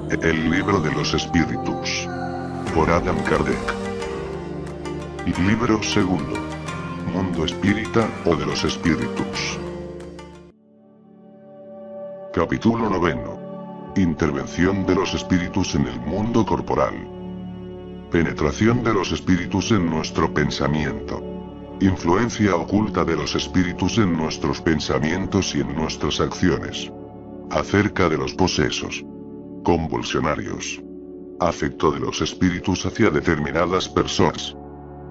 El libro de los espíritus. Por Adam Kardec. Libro segundo. Mundo espírita, o de los espíritus. Capítulo noveno. Intervención de los espíritus en el mundo corporal. Penetración de los espíritus en nuestro pensamiento. Influencia oculta de los espíritus en nuestros pensamientos y en nuestras acciones. Acerca de los posesos convulsionarios. Afecto de los espíritus hacia determinadas personas.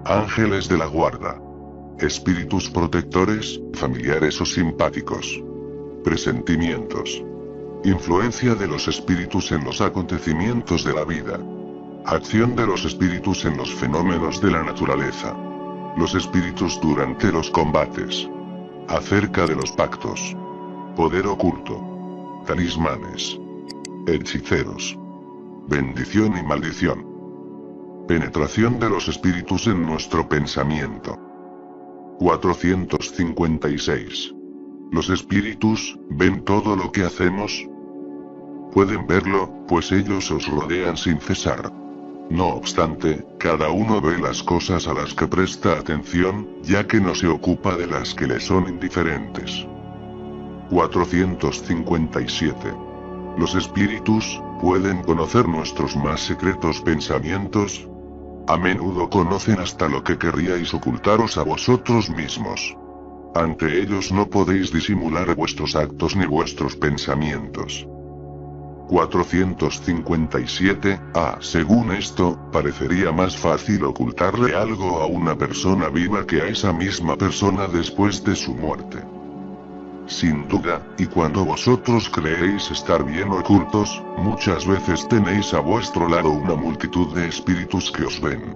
Ángeles de la guarda. Espíritus protectores, familiares o simpáticos. Presentimientos. Influencia de los espíritus en los acontecimientos de la vida. Acción de los espíritus en los fenómenos de la naturaleza. Los espíritus durante los combates. Acerca de los pactos. Poder oculto. Talismanes. Hechiceros. Bendición y maldición. Penetración de los espíritus en nuestro pensamiento. 456. ¿Los espíritus ven todo lo que hacemos? Pueden verlo, pues ellos os rodean sin cesar. No obstante, cada uno ve las cosas a las que presta atención, ya que no se ocupa de las que le son indiferentes. 457. ¿Los espíritus pueden conocer nuestros más secretos pensamientos? A menudo conocen hasta lo que querríais ocultaros a vosotros mismos. Ante ellos no podéis disimular vuestros actos ni vuestros pensamientos. 457. Según esto, parecería más fácil ocultarle algo a una persona viva que a esa misma persona después de su muerte. Sin duda, y cuando vosotros creéis estar bien ocultos, muchas veces tenéis a vuestro lado una multitud de espíritus que os ven.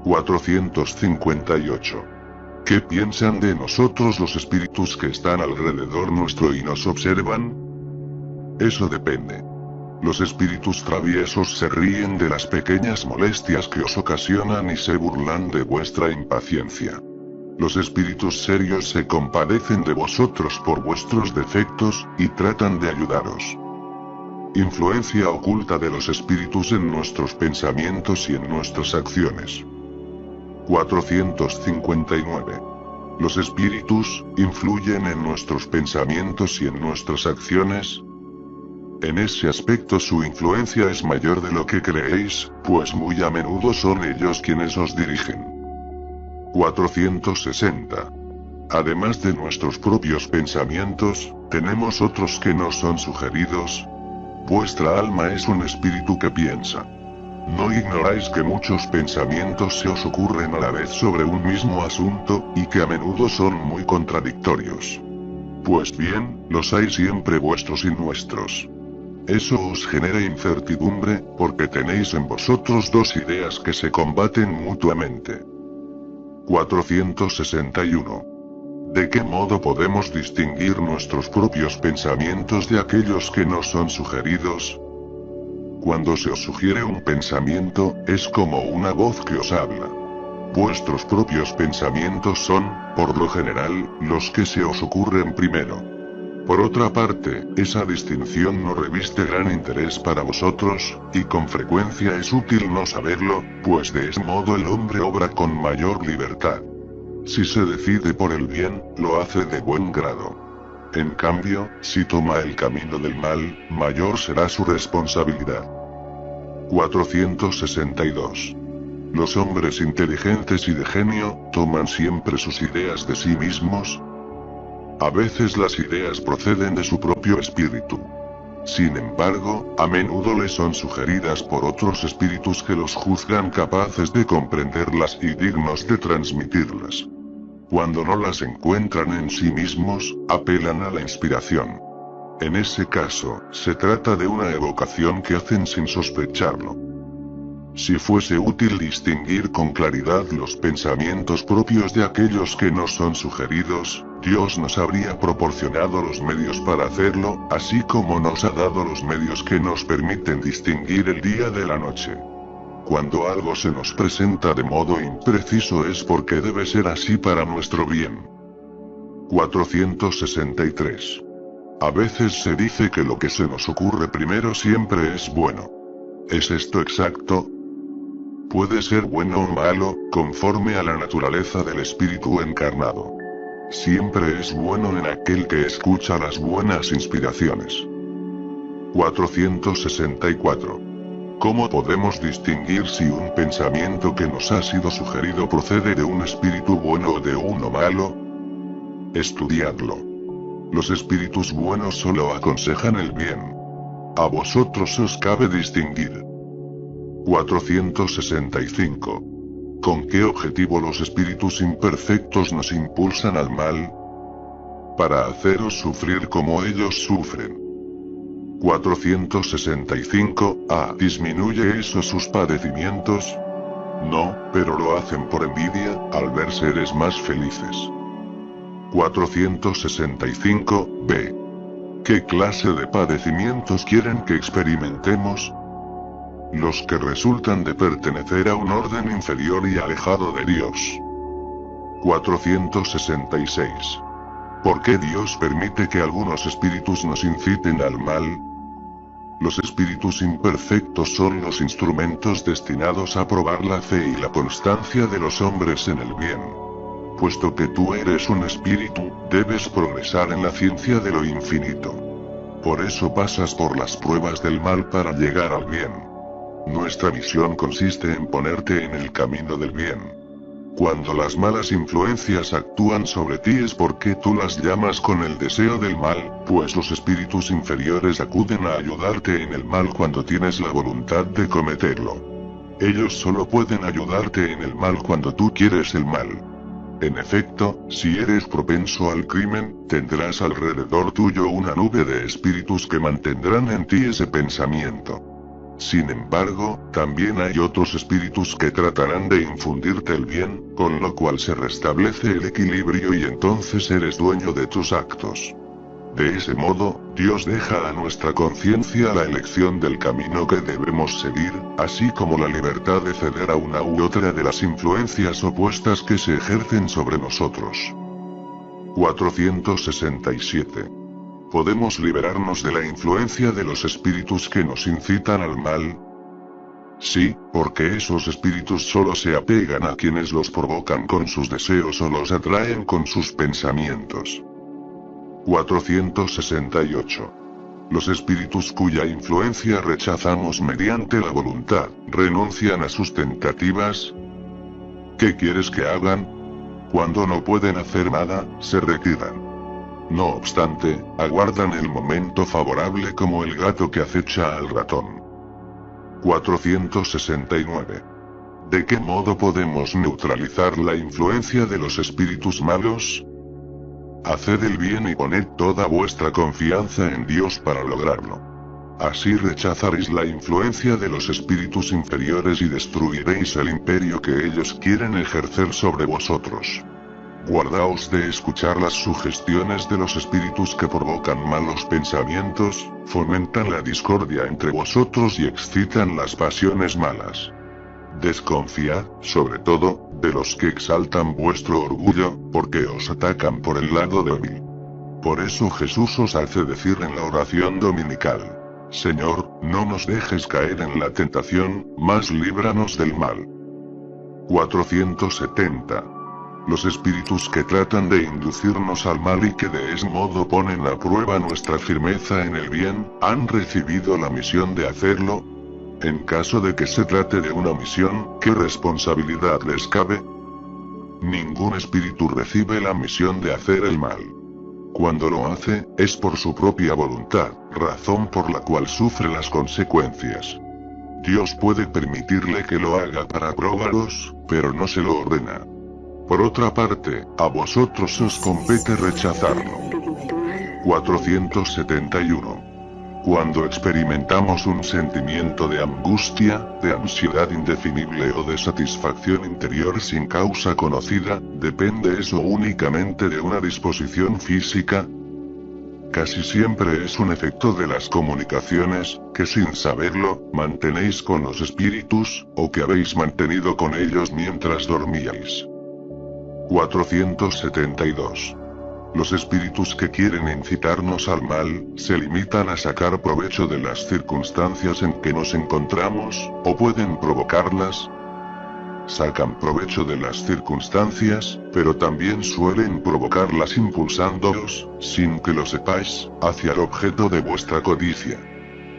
458. ¿Qué piensan de nosotros los espíritus que están alrededor nuestro y nos observan? Eso depende. Los espíritus traviesos se ríen de las pequeñas molestias que os ocasionan y se burlan de vuestra impaciencia. Los espíritus serios se compadecen de vosotros por vuestros defectos, y tratan de ayudaros. Influencia oculta de los espíritus en nuestros pensamientos y en nuestras acciones. 459. ¿Los espíritus influyen en nuestros pensamientos y en nuestras acciones? En ese aspecto su influencia es mayor de lo que creéis, pues muy a menudo son ellos quienes os dirigen. 460. Además de nuestros propios pensamientos, tenemos otros que nos son sugeridos. Vuestra alma es un espíritu que piensa. ¿No ignoráis que muchos pensamientos se os ocurren a la vez sobre un mismo asunto, y que a menudo son muy contradictorios? Pues bien, los hay siempre vuestros y nuestros. Eso os genera incertidumbre, porque tenéis en vosotros dos ideas que se combaten mutuamente. 461. ¿De qué modo podemos distinguir nuestros propios pensamientos de aquellos que nos son sugeridos? Cuando se os sugiere un pensamiento, es como una voz que os habla. Vuestros propios pensamientos son, por lo general, los que se os ocurren primero. Por otra parte, esa distinción no reviste gran interés para vosotros, y con frecuencia es útil no saberlo, pues de ese modo el hombre obra con mayor libertad. Si se decide por el bien, lo hace de buen grado. En cambio, si toma el camino del mal, mayor será su responsabilidad. 462. ¿Los hombres inteligentes y de genio toman siempre sus ideas de sí mismos? A veces las ideas proceden de su propio espíritu. Sin embargo, a menudo les son sugeridas por otros espíritus que los juzgan capaces de comprenderlas y dignos de transmitirlas. Cuando no las encuentran en sí mismos, apelan a la inspiración. En ese caso, se trata de una evocación que hacen sin sospecharlo. Si fuese útil distinguir con claridad los pensamientos propios de aquellos que nos son sugeridos, Dios nos habría proporcionado los medios para hacerlo, así como nos ha dado los medios que nos permiten distinguir el día de la noche. Cuando algo se nos presenta de modo impreciso es porque debe ser así para nuestro bien. 463. A veces se dice que lo que se nos ocurre primero siempre es bueno. ¿Es esto exacto? Puede ser bueno o malo, conforme a la naturaleza del espíritu encarnado. Siempre es bueno en aquel que escucha las buenas inspiraciones. 464. ¿Cómo podemos distinguir si un pensamiento que nos ha sido sugerido procede de un espíritu bueno o de uno malo? Estudiadlo. Los espíritus buenos solo aconsejan el bien. A vosotros os cabe distinguir. 465. ¿Con qué objetivo los espíritus imperfectos nos impulsan al mal? Para haceros sufrir como ellos sufren. 465. ¿Disminuye eso sus padecimientos? No, pero lo hacen por envidia, al ver seres más felices. 465b. ¿Qué clase de padecimientos quieren que experimentemos? Los que resultan de pertenecer a un orden inferior y alejado de Dios. 466. ¿Por qué Dios permite que algunos espíritus nos inciten al mal? Los espíritus imperfectos son los instrumentos destinados a probar la fe y la constancia de los hombres en el bien. Puesto que tú eres un espíritu, debes progresar en la ciencia de lo infinito. Por eso pasas por las pruebas del mal para llegar al bien. Nuestra misión consiste en ponerte en el camino del bien. Cuando las malas influencias actúan sobre ti es porque tú las llamas con el deseo del mal, pues los espíritus inferiores acuden a ayudarte en el mal cuando tienes la voluntad de cometerlo. Ellos solo pueden ayudarte en el mal cuando tú quieres el mal. En efecto, si eres propenso al crimen, tendrás alrededor tuyo una nube de espíritus que mantendrán en ti ese pensamiento. Sin embargo, también hay otros espíritus que tratarán de infundirte el bien, con lo cual se restablece el equilibrio y entonces eres dueño de tus actos. De ese modo, Dios deja a nuestra conciencia la elección del camino que debemos seguir, así como la libertad de ceder a una u otra de las influencias opuestas que se ejercen sobre nosotros. 467. ¿Podemos liberarnos de la influencia de los espíritus que nos incitan al mal? Sí, porque esos espíritus solo se apegan a quienes los provocan con sus deseos o los atraen con sus pensamientos. 468. Los espíritus cuya influencia rechazamos mediante la voluntad, renuncian a sus tentativas. ¿Qué quieres que hagan? Cuando no pueden hacer nada, se retiran. No obstante, aguardan el momento favorable como el gato que acecha al ratón. 469. ¿De qué modo podemos neutralizar la influencia de los espíritus malos? Haced el bien y poned toda vuestra confianza en Dios para lograrlo. Así rechazaréis la influencia de los espíritus inferiores y destruiréis el imperio que ellos quieren ejercer sobre vosotros. Guardaos de escuchar las sugestiones de los espíritus que provocan malos pensamientos, fomentan la discordia entre vosotros y excitan las pasiones malas. Desconfiad, sobre todo, de los que exaltan vuestro orgullo, porque os atacan por el lado débil. Por eso Jesús os hace decir en la oración dominical: Señor, no nos dejes caer en la tentación, mas líbranos del mal. 470. Los espíritus que tratan de inducirnos al mal y que de ese modo ponen a prueba nuestra firmeza en el bien, ¿han recibido la misión de hacerlo? En caso de que se trate de una misión, ¿qué responsabilidad les cabe? Ningún espíritu recibe la misión de hacer el mal. Cuando lo hace, es por su propia voluntad, razón por la cual sufre las consecuencias. Dios puede permitirle que lo haga para probaros, pero no se lo ordena. Por otra parte, a vosotros os compete rechazarlo. 471. Cuando experimentamos un sentimiento de angustia, de ansiedad indefinible o de satisfacción interior sin causa conocida, ¿depende eso únicamente de una disposición física? Casi siempre es un efecto de las comunicaciones, que sin saberlo, mantenéis con los espíritus, o que habéis mantenido con ellos mientras dormíais. 472. Los espíritus que quieren incitarnos al mal, se limitan a sacar provecho de las circunstancias en que nos encontramos, o pueden provocarlas. Sacan provecho de las circunstancias, pero también suelen provocarlas impulsándoos, sin que lo sepáis, hacia el objeto de vuestra codicia.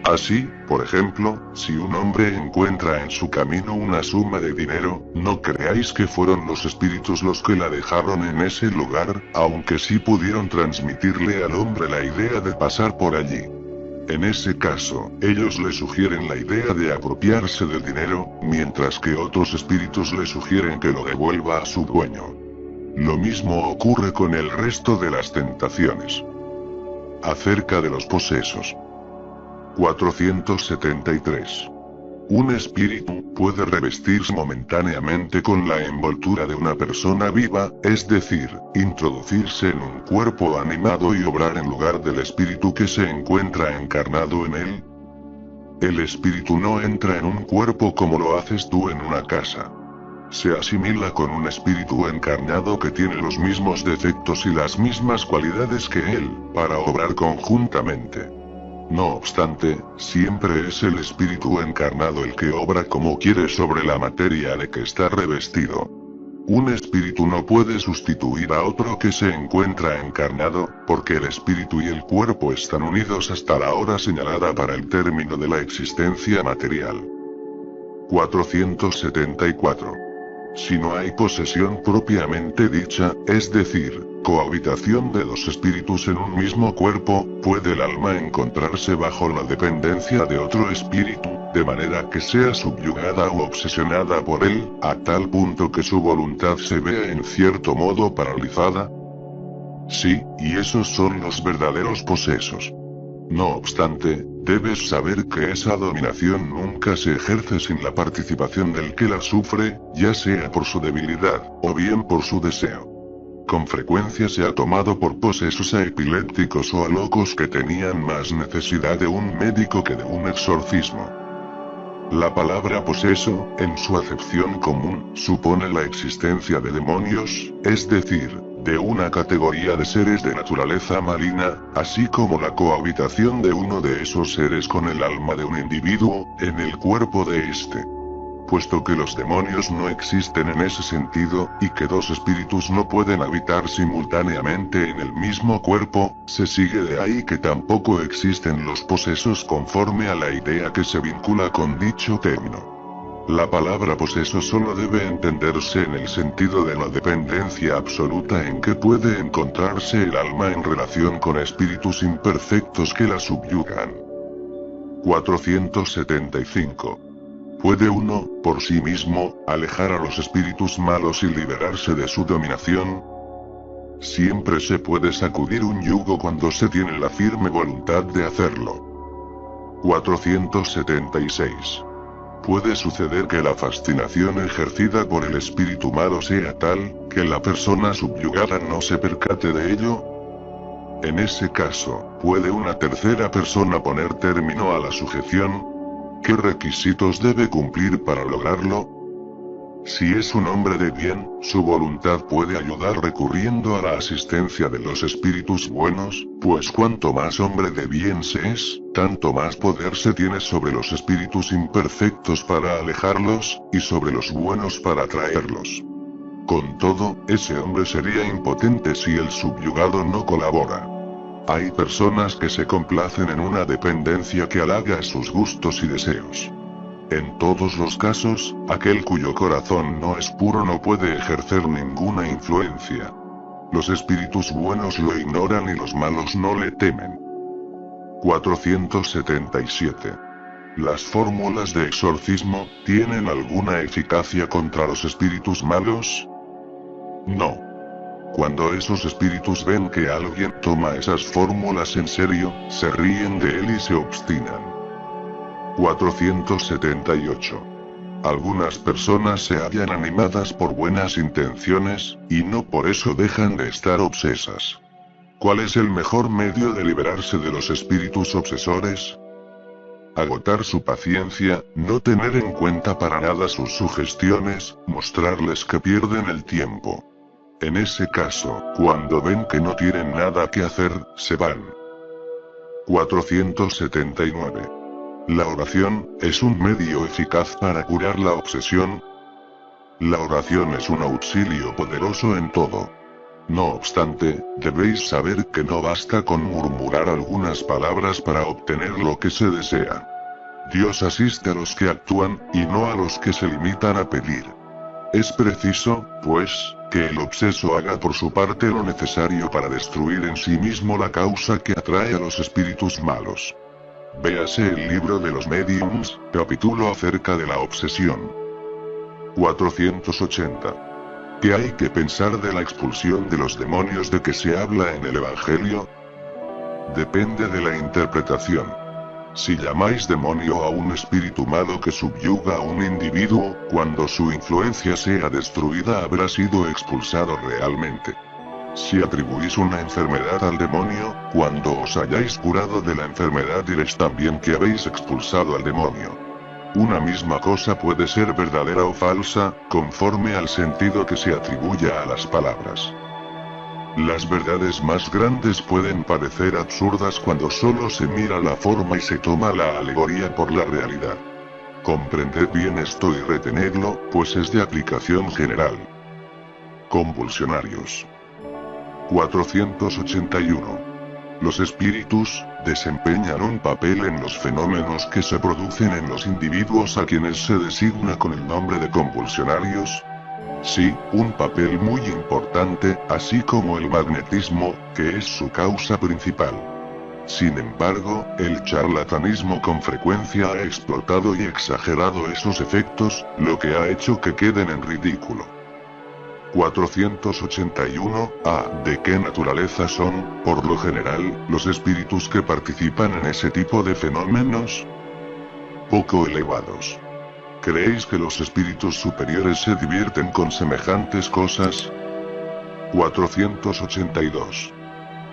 Así, por ejemplo, si un hombre encuentra en su camino una suma de dinero, no creáis que fueron los espíritus los que la dejaron en ese lugar, aunque sí pudieron transmitirle al hombre la idea de pasar por allí. En ese caso, ellos le sugieren la idea de apropiarse del dinero, mientras que otros espíritus le sugieren que lo devuelva a su dueño. Lo mismo ocurre con el resto de las tentaciones. Acerca de los posesos. 473. Un espíritu puede revestirse momentáneamente con la envoltura de una persona viva, es decir, introducirse en un cuerpo animado y obrar en lugar del espíritu que se encuentra encarnado en él. El espíritu no entra en un cuerpo como lo haces tú en una casa. Se asimila con un espíritu encarnado que tiene los mismos defectos y las mismas cualidades que él, para obrar conjuntamente. No obstante, siempre es el espíritu encarnado el que obra como quiere sobre la materia de que está revestido. Un espíritu no puede sustituir a otro que se encuentra encarnado, porque el espíritu y el cuerpo están unidos hasta la hora señalada para el término de la existencia material. 474. Si no hay posesión propiamente dicha, es decir, cohabitación de dos espíritus en un mismo cuerpo, puede el alma encontrarse bajo la dependencia de otro espíritu, de manera que sea subyugada o obsesionada por él, a tal punto que su voluntad se vea en cierto modo paralizada. Sí, y esos son los verdaderos posesos. No obstante, debes saber que esa dominación nunca se ejerce sin la participación del que la sufre, ya sea por su debilidad, o bien por su deseo. Con frecuencia se ha tomado por posesos a epilépticos o a locos que tenían más necesidad de un médico que de un exorcismo. La palabra poseso, en su acepción común, supone la existencia de demonios, es decir, de una categoría de seres de naturaleza maligna, así como la cohabitación de uno de esos seres con el alma de un individuo, en el cuerpo de éste. Puesto que los demonios no existen en ese sentido, y que dos espíritus no pueden habitar simultáneamente en el mismo cuerpo, se sigue de ahí que tampoco existen los posesos conforme a la idea que se vincula con dicho término. La palabra poseso solo debe entenderse en el sentido de la dependencia absoluta en que puede encontrarse el alma en relación con espíritus imperfectos que la subyugan. 475. ¿Puede uno, por sí mismo, alejar a los espíritus malos y liberarse de su dominación? Siempre se puede sacudir un yugo cuando se tiene la firme voluntad de hacerlo. 476. Puede suceder que la fascinación ejercida por el espíritu malo sea tal, que la persona subyugada no se percate de ello. En ese caso, ¿puede una tercera persona poner término a la sujeción? ¿Qué requisitos debe cumplir para lograrlo? Si es un hombre de bien, su voluntad puede ayudar recurriendo a la asistencia de los espíritus buenos, pues cuanto más hombre de bien se es, tanto más poder se tiene sobre los espíritus imperfectos para alejarlos, y sobre los buenos para atraerlos. Con todo, ese hombre sería impotente si el subyugado no colabora. Hay personas que se complacen en una dependencia que halaga sus gustos y deseos. En todos los casos, aquel cuyo corazón no es puro no puede ejercer ninguna influencia. Los espíritus buenos lo ignoran y los malos no le temen. 477. ¿Las fórmulas de exorcismo tienen alguna eficacia contra los espíritus malos? No. Cuando esos espíritus ven que alguien toma esas fórmulas en serio, se ríen de él y se obstinan. 478. Algunas personas se hallan animadas por buenas intenciones, y no por eso dejan de estar obsesas. ¿Cuál es el mejor medio de liberarse de los espíritus obsesores? Agotar su paciencia, no tener en cuenta para nada sus sugestiones, mostrarles que pierden el tiempo. En ese caso, cuando ven que no tienen nada que hacer, se van. 479. La oración es un medio eficaz para curar la obsesión. La oración es un auxilio poderoso en todo. No obstante, debéis saber que no basta con murmurar algunas palabras para obtener lo que se desea. Dios asiste a los que actúan, y no a los que se limitan a pedir. Es preciso, pues, que el obseso haga por su parte lo necesario para destruir en sí mismo la causa que atrae a los espíritus malos. Véase el libro de los Mediums, capítulo acerca de la obsesión. 480. ¿Qué hay que pensar de la expulsión de los demonios de que se habla en el Evangelio? Depende de la interpretación. Si llamáis demonio a un espíritu malo que subyuga a un individuo, cuando su influencia sea destruida habrá sido expulsado realmente. Si atribuís una enfermedad al demonio, cuando os hayáis curado de la enfermedad diréis también que habéis expulsado al demonio. Una misma cosa puede ser verdadera o falsa, conforme al sentido que se atribuya a las palabras. Las verdades más grandes pueden parecer absurdas cuando solo se mira la forma y se toma la alegoría por la realidad. Comprended bien esto y retenedlo, pues es de aplicación general. Convulsionarios. 481. Los espíritus desempeñan un papel en los fenómenos que se producen en los individuos a quienes se designa con el nombre de convulsionarios. Sí, un papel muy importante, así como el magnetismo, que es su causa principal. Sin embargo, el charlatanismo con frecuencia ha explotado y exagerado esos efectos, lo que ha hecho que queden en ridículo. 481. ¿De qué naturaleza son, por lo general, los espíritus que participan en ese tipo de fenómenos? Poco elevados. ¿Creéis que los espíritus superiores se divierten con semejantes cosas? 482.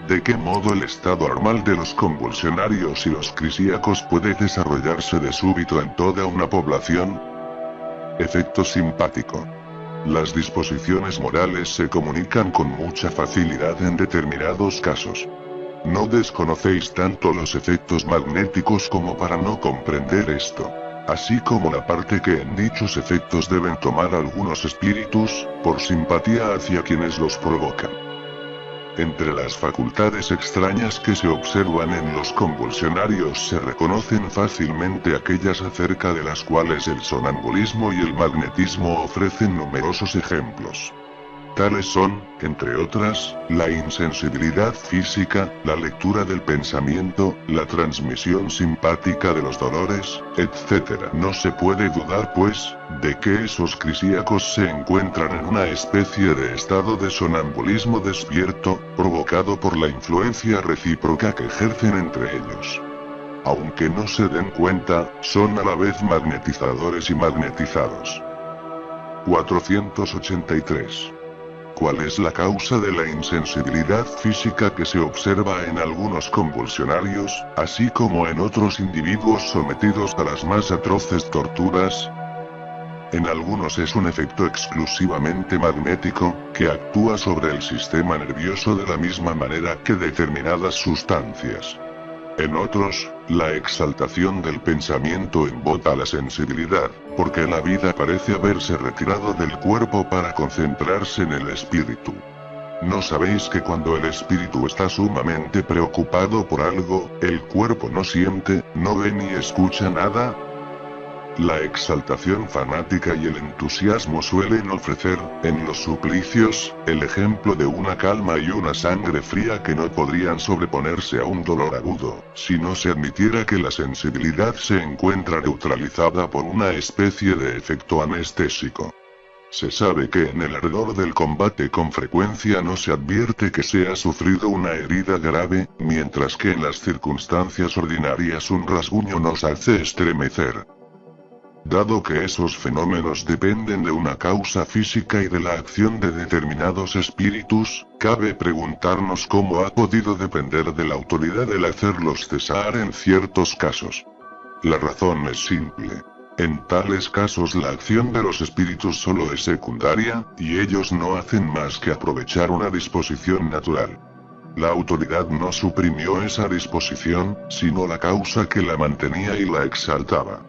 ¿De qué modo el estado normal de los convulsionarios y los crisíacos puede desarrollarse de súbito en toda una población? Efecto simpático. Las disposiciones morales se comunican con mucha facilidad en determinados casos. No desconocéis tanto los efectos magnéticos como para no comprender esto. Así como la parte que en dichos efectos deben tomar algunos espíritus, por simpatía hacia quienes los provocan. Entre las facultades extrañas que se observan en los convulsionarios se reconocen fácilmente aquellas acerca de las cuales el sonambulismo y el magnetismo ofrecen numerosos ejemplos. Tales son, entre otras, la insensibilidad física, la lectura del pensamiento, la transmisión simpática de los dolores, etc. No se puede dudar pues, de que esos crisíacos se encuentran en una especie de estado de sonambulismo despierto, provocado por la influencia recíproca que ejercen entre ellos. Aunque no se den cuenta, son a la vez magnetizadores y magnetizados. 483. ¿Cuál es la causa de la insensibilidad física que se observa en algunos convulsionarios, así como en otros individuos sometidos a las más atroces torturas? En algunos es un efecto exclusivamente magnético, que actúa sobre el sistema nervioso de la misma manera que determinadas sustancias. En otros, la exaltación del pensamiento embota la sensibilidad, porque la vida parece haberse retirado del cuerpo para concentrarse en el espíritu. ¿No sabéis que cuando el espíritu está sumamente preocupado por algo, el cuerpo no siente, no ve ni escucha nada? La exaltación fanática y el entusiasmo suelen ofrecer, en los suplicios, el ejemplo de una calma y una sangre fría que no podrían sobreponerse a un dolor agudo, si no se admitiera que la sensibilidad se encuentra neutralizada por una especie de efecto anestésico. Se sabe que en el ardor del combate con frecuencia no se advierte que se ha sufrido una herida grave, mientras que en las circunstancias ordinarias un rasguño nos hace estremecer. Dado que esos fenómenos dependen de una causa física y de la acción de determinados espíritus, cabe preguntarnos cómo ha podido depender de la autoridad el hacerlos cesar en ciertos casos. La razón es simple. En tales casos la acción de los espíritus solo es secundaria, y ellos no hacen más que aprovechar una disposición natural. La autoridad no suprimió esa disposición, sino la causa que la mantenía y la exaltaba.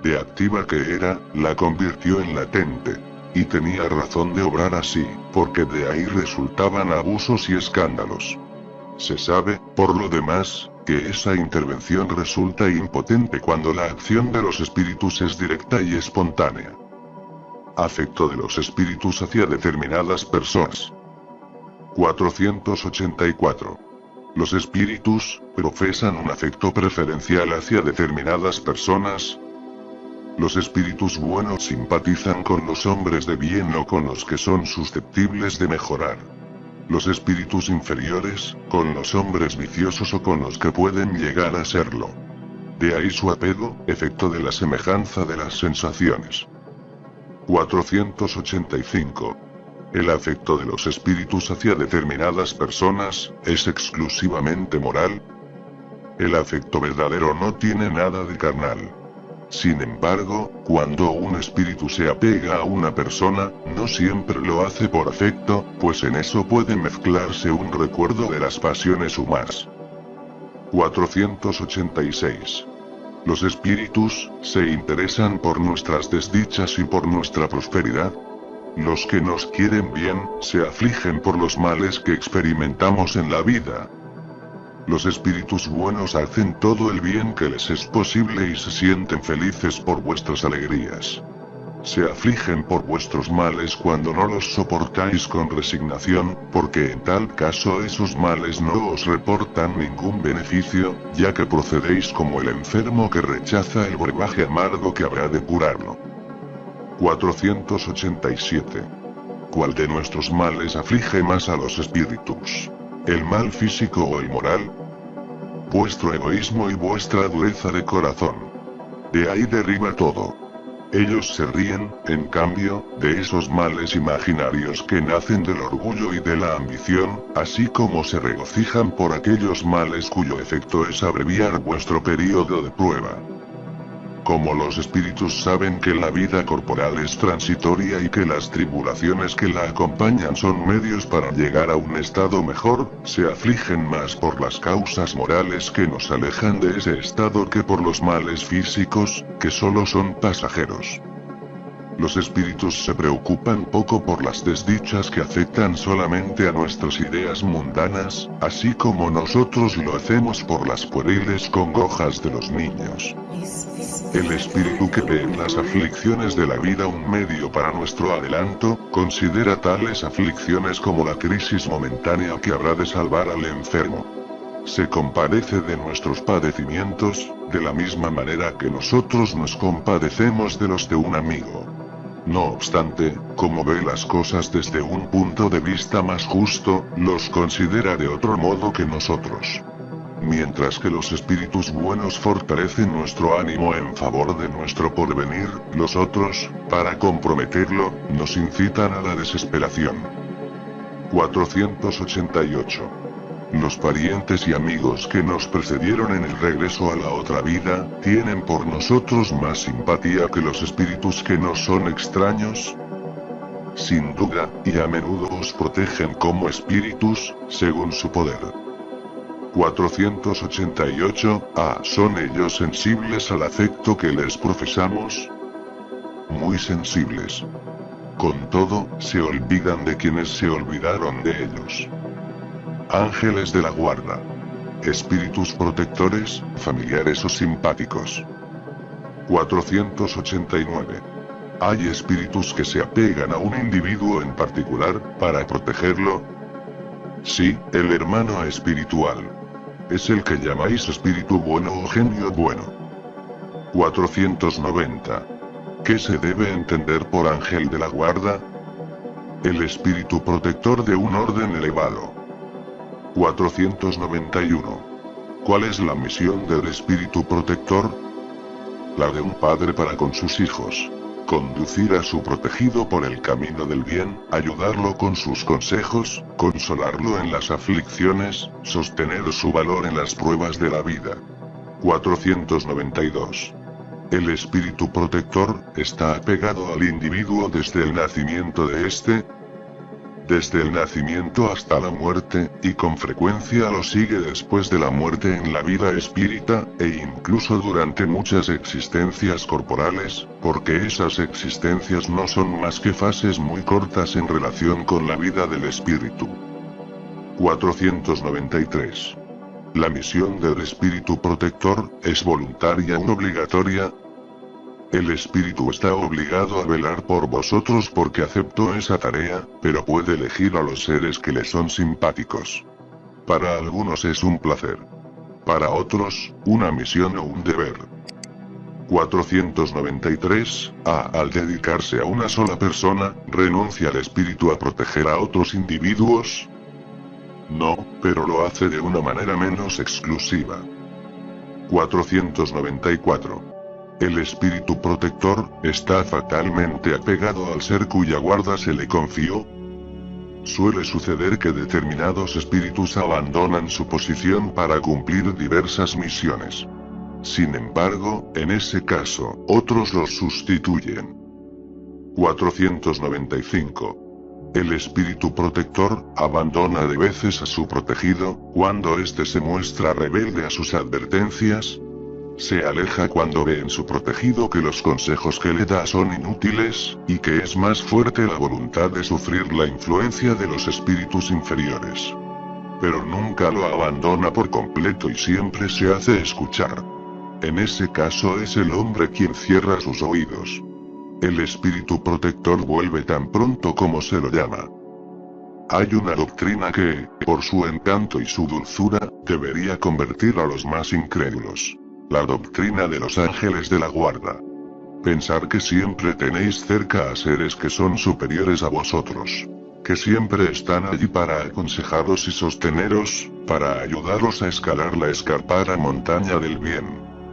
De activa que era, la convirtió en latente. Y tenía razón de obrar así, porque de ahí resultaban abusos y escándalos. Se sabe, por lo demás, que esa intervención resulta impotente cuando la acción de los espíritus es directa y espontánea. Afecto de los espíritus hacia determinadas personas. 484. Los espíritus profesan un afecto preferencial hacia determinadas personas. Los espíritus buenos simpatizan con los hombres de bien o con los que son susceptibles de mejorar. Los espíritus inferiores, con los hombres viciosos o con los que pueden llegar a serlo. De ahí su apego, efecto de la semejanza de las sensaciones. 485. El afecto de los espíritus hacia determinadas personas, ¿es exclusivamente moral? El afecto verdadero no tiene nada de carnal. Sin embargo, cuando un espíritu se apega a una persona, no siempre lo hace por afecto, pues en eso puede mezclarse un recuerdo de las pasiones humanas. 486. Los espíritus se interesan por nuestras desdichas y por nuestra prosperidad. Los que nos quieren bien, se afligen por los males que experimentamos en la vida. Los espíritus buenos hacen todo el bien que les es posible y se sienten felices por vuestras alegrías. Se afligen por vuestros males cuando no los soportáis con resignación, porque en tal caso esos males no os reportan ningún beneficio, ya que procedéis como el enfermo que rechaza el brebaje amargo que habrá de curarlo. 487. ¿Cuál de nuestros males aflige más a los espíritus? ¿El mal físico o el moral? Vuestro egoísmo y vuestra dureza de corazón. De ahí deriva todo. Ellos se ríen, en cambio, de esos males imaginarios que nacen del orgullo y de la ambición, así como se regocijan por aquellos males cuyo efecto es abreviar vuestro período de prueba. Como los espíritus saben que la vida corporal es transitoria y que las tribulaciones que la acompañan son medios para llegar a un estado mejor, se afligen más por las causas morales que nos alejan de ese estado que por los males físicos, que solo son pasajeros. Los espíritus se preocupan poco por las desdichas que afectan solamente a nuestras ideas mundanas, así como nosotros lo hacemos por las pueriles congojas de los niños. El espíritu que ve en las aflicciones de la vida un medio para nuestro adelanto, considera tales aflicciones como la crisis momentánea que habrá de salvar al enfermo. Se compadece de nuestros padecimientos, de la misma manera que nosotros nos compadecemos de los de un amigo. No obstante, como ve las cosas desde un punto de vista más justo, los considera de otro modo que nosotros. Mientras que los espíritus buenos fortalecen nuestro ánimo en favor de nuestro porvenir, los otros, para comprometerlo, nos incitan a la desesperación. 488. Los parientes y amigos que nos precedieron en el regreso a la otra vida, ¿tienen por nosotros más simpatía que los espíritus que nos son extraños? Sin duda, y a menudo os protegen como espíritus, según su poder. 488. ¿Son ellos sensibles al afecto que les profesamos? Muy sensibles. Con todo, se olvidan de quienes se olvidaron de ellos. Ángeles de la guarda. Espíritus protectores, familiares o simpáticos. 489. ¿Hay espíritus que se apegan a un individuo en particular, para protegerlo? Sí, el hermano espiritual. Es el que llamáis espíritu bueno o genio bueno. 490. ¿Qué se debe entender por ángel de la guarda? El espíritu protector de un orden elevado. 491. ¿Cuál es la misión del espíritu protector? La de un padre para con sus hijos. Conducir a su protegido por el camino del bien, ayudarlo con sus consejos, consolarlo en las aflicciones, sostener su valor en las pruebas de la vida. 492. El espíritu protector está apegado al individuo desde el nacimiento de este, desde el nacimiento hasta la muerte, y con frecuencia lo sigue después de la muerte en la vida espírita, e incluso durante muchas existencias corporales, porque esas existencias no son más que fases muy cortas en relación con la vida del espíritu. 493. La misión del espíritu protector, ¿es voluntaria o obligatoria? El espíritu está obligado a velar por vosotros porque aceptó esa tarea, pero puede elegir a los seres que le son simpáticos. Para algunos es un placer. Para otros, una misión o un deber. 493. Al dedicarse a una sola persona, ¿renuncia el espíritu a proteger a otros individuos? No, pero lo hace de una manera menos exclusiva. 494. El espíritu protector, ¿está fatalmente apegado al ser cuya guarda se le confió? Suele suceder que determinados espíritus abandonan su posición para cumplir diversas misiones. Sin embargo, en ese caso, otros los sustituyen. 495. El espíritu protector, abandona de veces a su protegido, cuando éste se muestra rebelde a sus advertencias. Se aleja cuando ve en su protegido que los consejos que le da son inútiles, y que es más fuerte la voluntad de sufrir la influencia de los espíritus inferiores. Pero nunca lo abandona por completo y siempre se hace escuchar. En ese caso es el hombre quien cierra sus oídos. El espíritu protector vuelve tan pronto como se lo llama. Hay una doctrina que, por su encanto y su dulzura, debería convertir a los más incrédulos. La doctrina de los ángeles de la guarda. Pensar que siempre tenéis cerca a seres que son superiores a vosotros. Que siempre están allí para aconsejaros y sosteneros, para ayudaros a escalar la escarpada montaña del bien.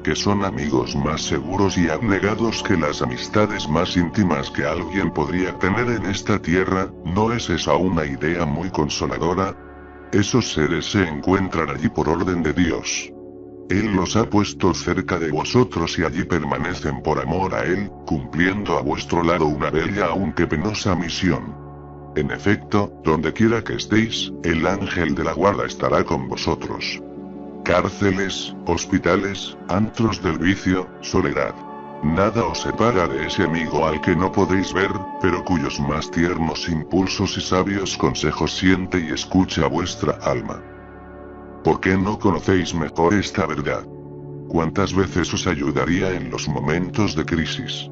Que son amigos más seguros y abnegados que las amistades más íntimas que alguien podría tener en esta tierra. ¿No es esa una idea muy consoladora? Esos seres se encuentran allí por orden de Dios. Él los ha puesto cerca de vosotros y allí permanecen por amor a Él, cumpliendo a vuestro lado una bella aunque penosa misión. En efecto, donde quiera que estéis, el ángel de la guarda estará con vosotros. Cárceles, hospitales, antros del vicio, soledad. Nada os separa de ese amigo al que no podéis ver, pero cuyos más tiernos impulsos y sabios consejos siente y escucha vuestra alma. ¿Por qué no conocéis mejor esta verdad? ¿Cuántas veces os ayudaría en los momentos de crisis?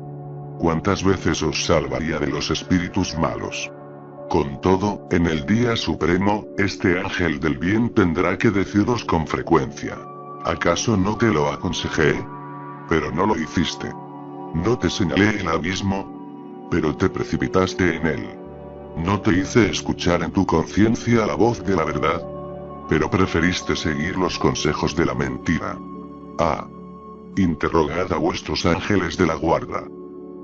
¿Cuántas veces os salvaría de los espíritus malos? Con todo, en el día supremo, este ángel del bien tendrá que deciros con frecuencia. ¿Acaso no te lo aconsejé? Pero no lo hiciste. ¿No te señalé el abismo? Pero te precipitaste en él. ¿No te hice escuchar en tu conciencia la voz de la verdad? Pero preferiste seguir los consejos de la mentira. Interrogad a vuestros ángeles de la guarda.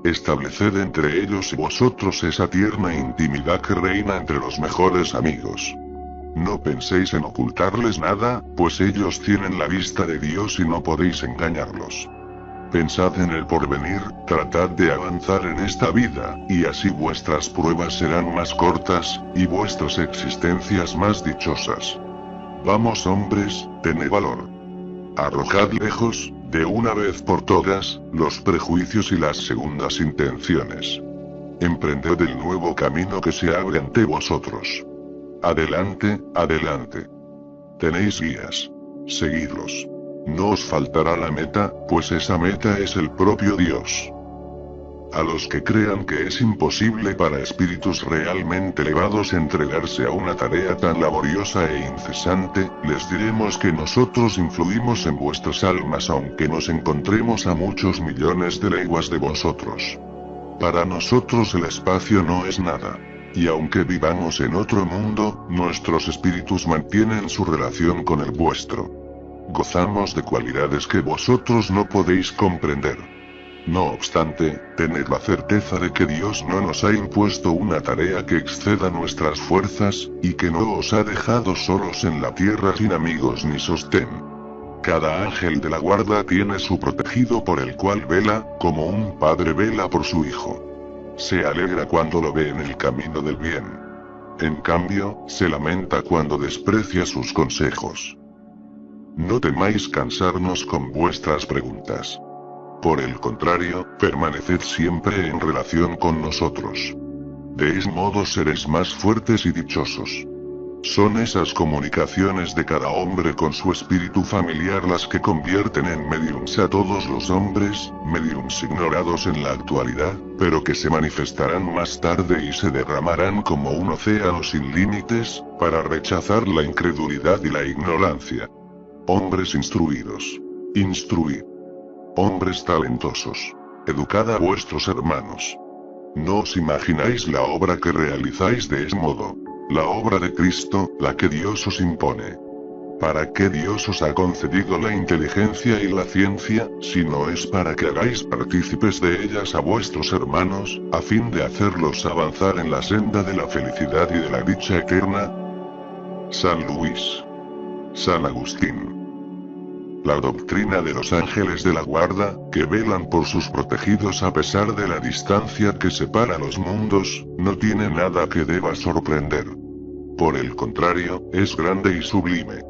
Estableced entre ellos y vosotros esa tierna intimidad que reina entre los mejores amigos. No penséis en ocultarles nada, pues ellos tienen la vista de Dios y no podéis engañarlos. Pensad en el porvenir, tratad de avanzar en esta vida, y así vuestras pruebas serán más cortas, y vuestras existencias más dichosas. Vamos hombres, tened valor. Arrojad lejos, de una vez por todas, los prejuicios y las segundas intenciones. Emprended el nuevo camino que se abre ante vosotros. Adelante, adelante. Tenéis guías. Seguidlos. No os faltará la meta, pues esa meta es el propio Dios. A los que crean que es imposible para espíritus realmente elevados entregarse a una tarea tan laboriosa e incesante, les diremos que nosotros influimos en vuestras almas aunque nos encontremos a muchos millones de leguas de vosotros. Para nosotros el espacio no es nada. Y aunque vivamos en otro mundo, nuestros espíritus mantienen su relación con el vuestro. Gozamos de cualidades que vosotros no podéis comprender. No obstante, tened la certeza de que Dios no nos ha impuesto una tarea que exceda nuestras fuerzas, y que no os ha dejado solos en la tierra sin amigos ni sostén. Cada ángel de la guarda tiene su protegido por el cual vela, como un padre vela por su hijo. Se alegra cuando lo ve en el camino del bien. En cambio, se lamenta cuando desprecia sus consejos. No temáis cansarnos con vuestras preguntas. Por el contrario, permaneced siempre en relación con nosotros. De ese modo seréis más fuertes y dichosos. Son esas comunicaciones de cada hombre con su espíritu familiar las que convierten en mediums a todos los hombres, mediums ignorados en la actualidad, pero que se manifestarán más tarde y se derramarán como un océano sin límites, para rechazar la incredulidad y la ignorancia. Hombres instruidos. Instruid. Hombres talentosos. Educad a vuestros hermanos. No os imagináis la obra que realizáis de ese modo. La obra de Cristo, la que Dios os impone. ¿Para qué Dios os ha concedido la inteligencia y la ciencia, si no es para que hagáis partícipes de ellas a vuestros hermanos, a fin de hacerlos avanzar en la senda de la felicidad y de la dicha eterna? San Luis. San Agustín. La doctrina de los ángeles de la guarda, que velan por sus protegidos a pesar de la distancia que separa los mundos, no tiene nada que deba sorprender. Por el contrario, es grande y sublime.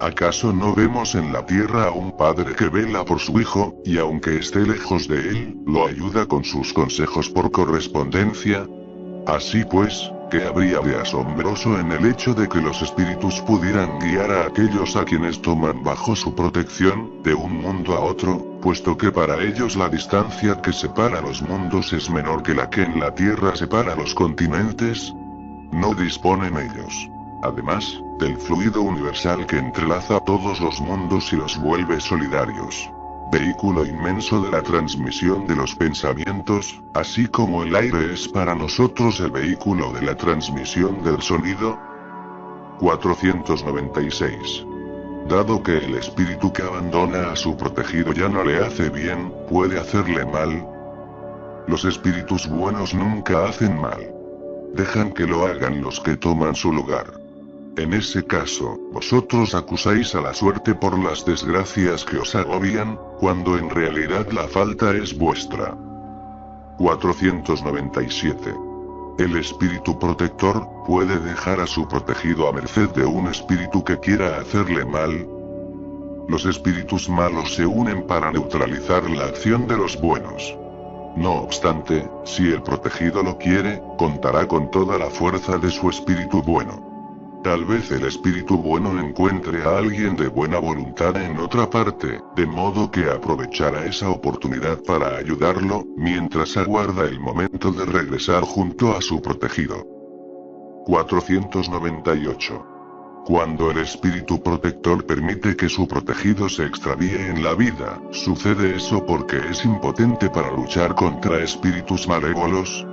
¿Acaso no vemos en la tierra a un padre que vela por su hijo, y aunque esté lejos de él, lo ayuda con sus consejos por correspondencia? Así pues, ¿qué habría de asombroso en el hecho de que los espíritus pudieran guiar a aquellos a quienes toman bajo su protección, de un mundo a otro, puesto que para ellos la distancia que separa los mundos es menor que la que en la Tierra separa los continentes? No disponen ellos, además, del fluido universal que entrelaza todos los mundos y los vuelve solidarios. Vehículo inmenso de la transmisión de los pensamientos, así como el aire es para nosotros el vehículo de la transmisión del sonido. 496. Dado que el espíritu que abandona a su protegido ya no le hace bien, puede hacerle mal. Los espíritus buenos nunca hacen mal. Dejan que lo hagan los que toman su lugar. En ese caso, vosotros acusáis a la suerte por las desgracias que os agobian, cuando en realidad la falta es vuestra. 497. El espíritu protector, ¿puede dejar a su protegido a merced de un espíritu que quiera hacerle mal? Los espíritus malos se unen para neutralizar la acción de los buenos. No obstante, si el protegido lo quiere, contará con toda la fuerza de su espíritu bueno. Tal vez el espíritu bueno encuentre a alguien de buena voluntad en otra parte, de modo que aprovechará esa oportunidad para ayudarlo, mientras aguarda el momento de regresar junto a su protegido. 498. Cuando el espíritu protector permite que su protegido se extravíe en la vida, ¿sucede eso porque es impotente para luchar contra espíritus malévolos?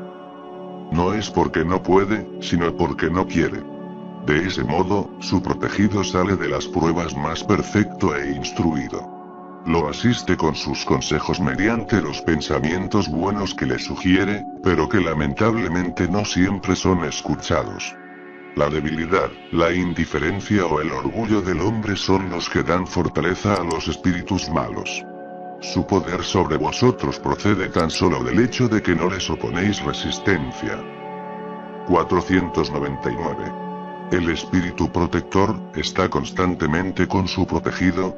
No es porque no puede, sino porque no quiere. De ese modo, su protegido sale de las pruebas más perfecto e instruido. Lo asiste con sus consejos mediante los pensamientos buenos que le sugiere, pero que lamentablemente no siempre son escuchados. La debilidad, la indiferencia o el orgullo del hombre son los que dan fortaleza a los espíritus malos. Su poder sobre vosotros procede tan solo del hecho de que no les oponéis resistencia. 499. El espíritu protector está constantemente con su protegido.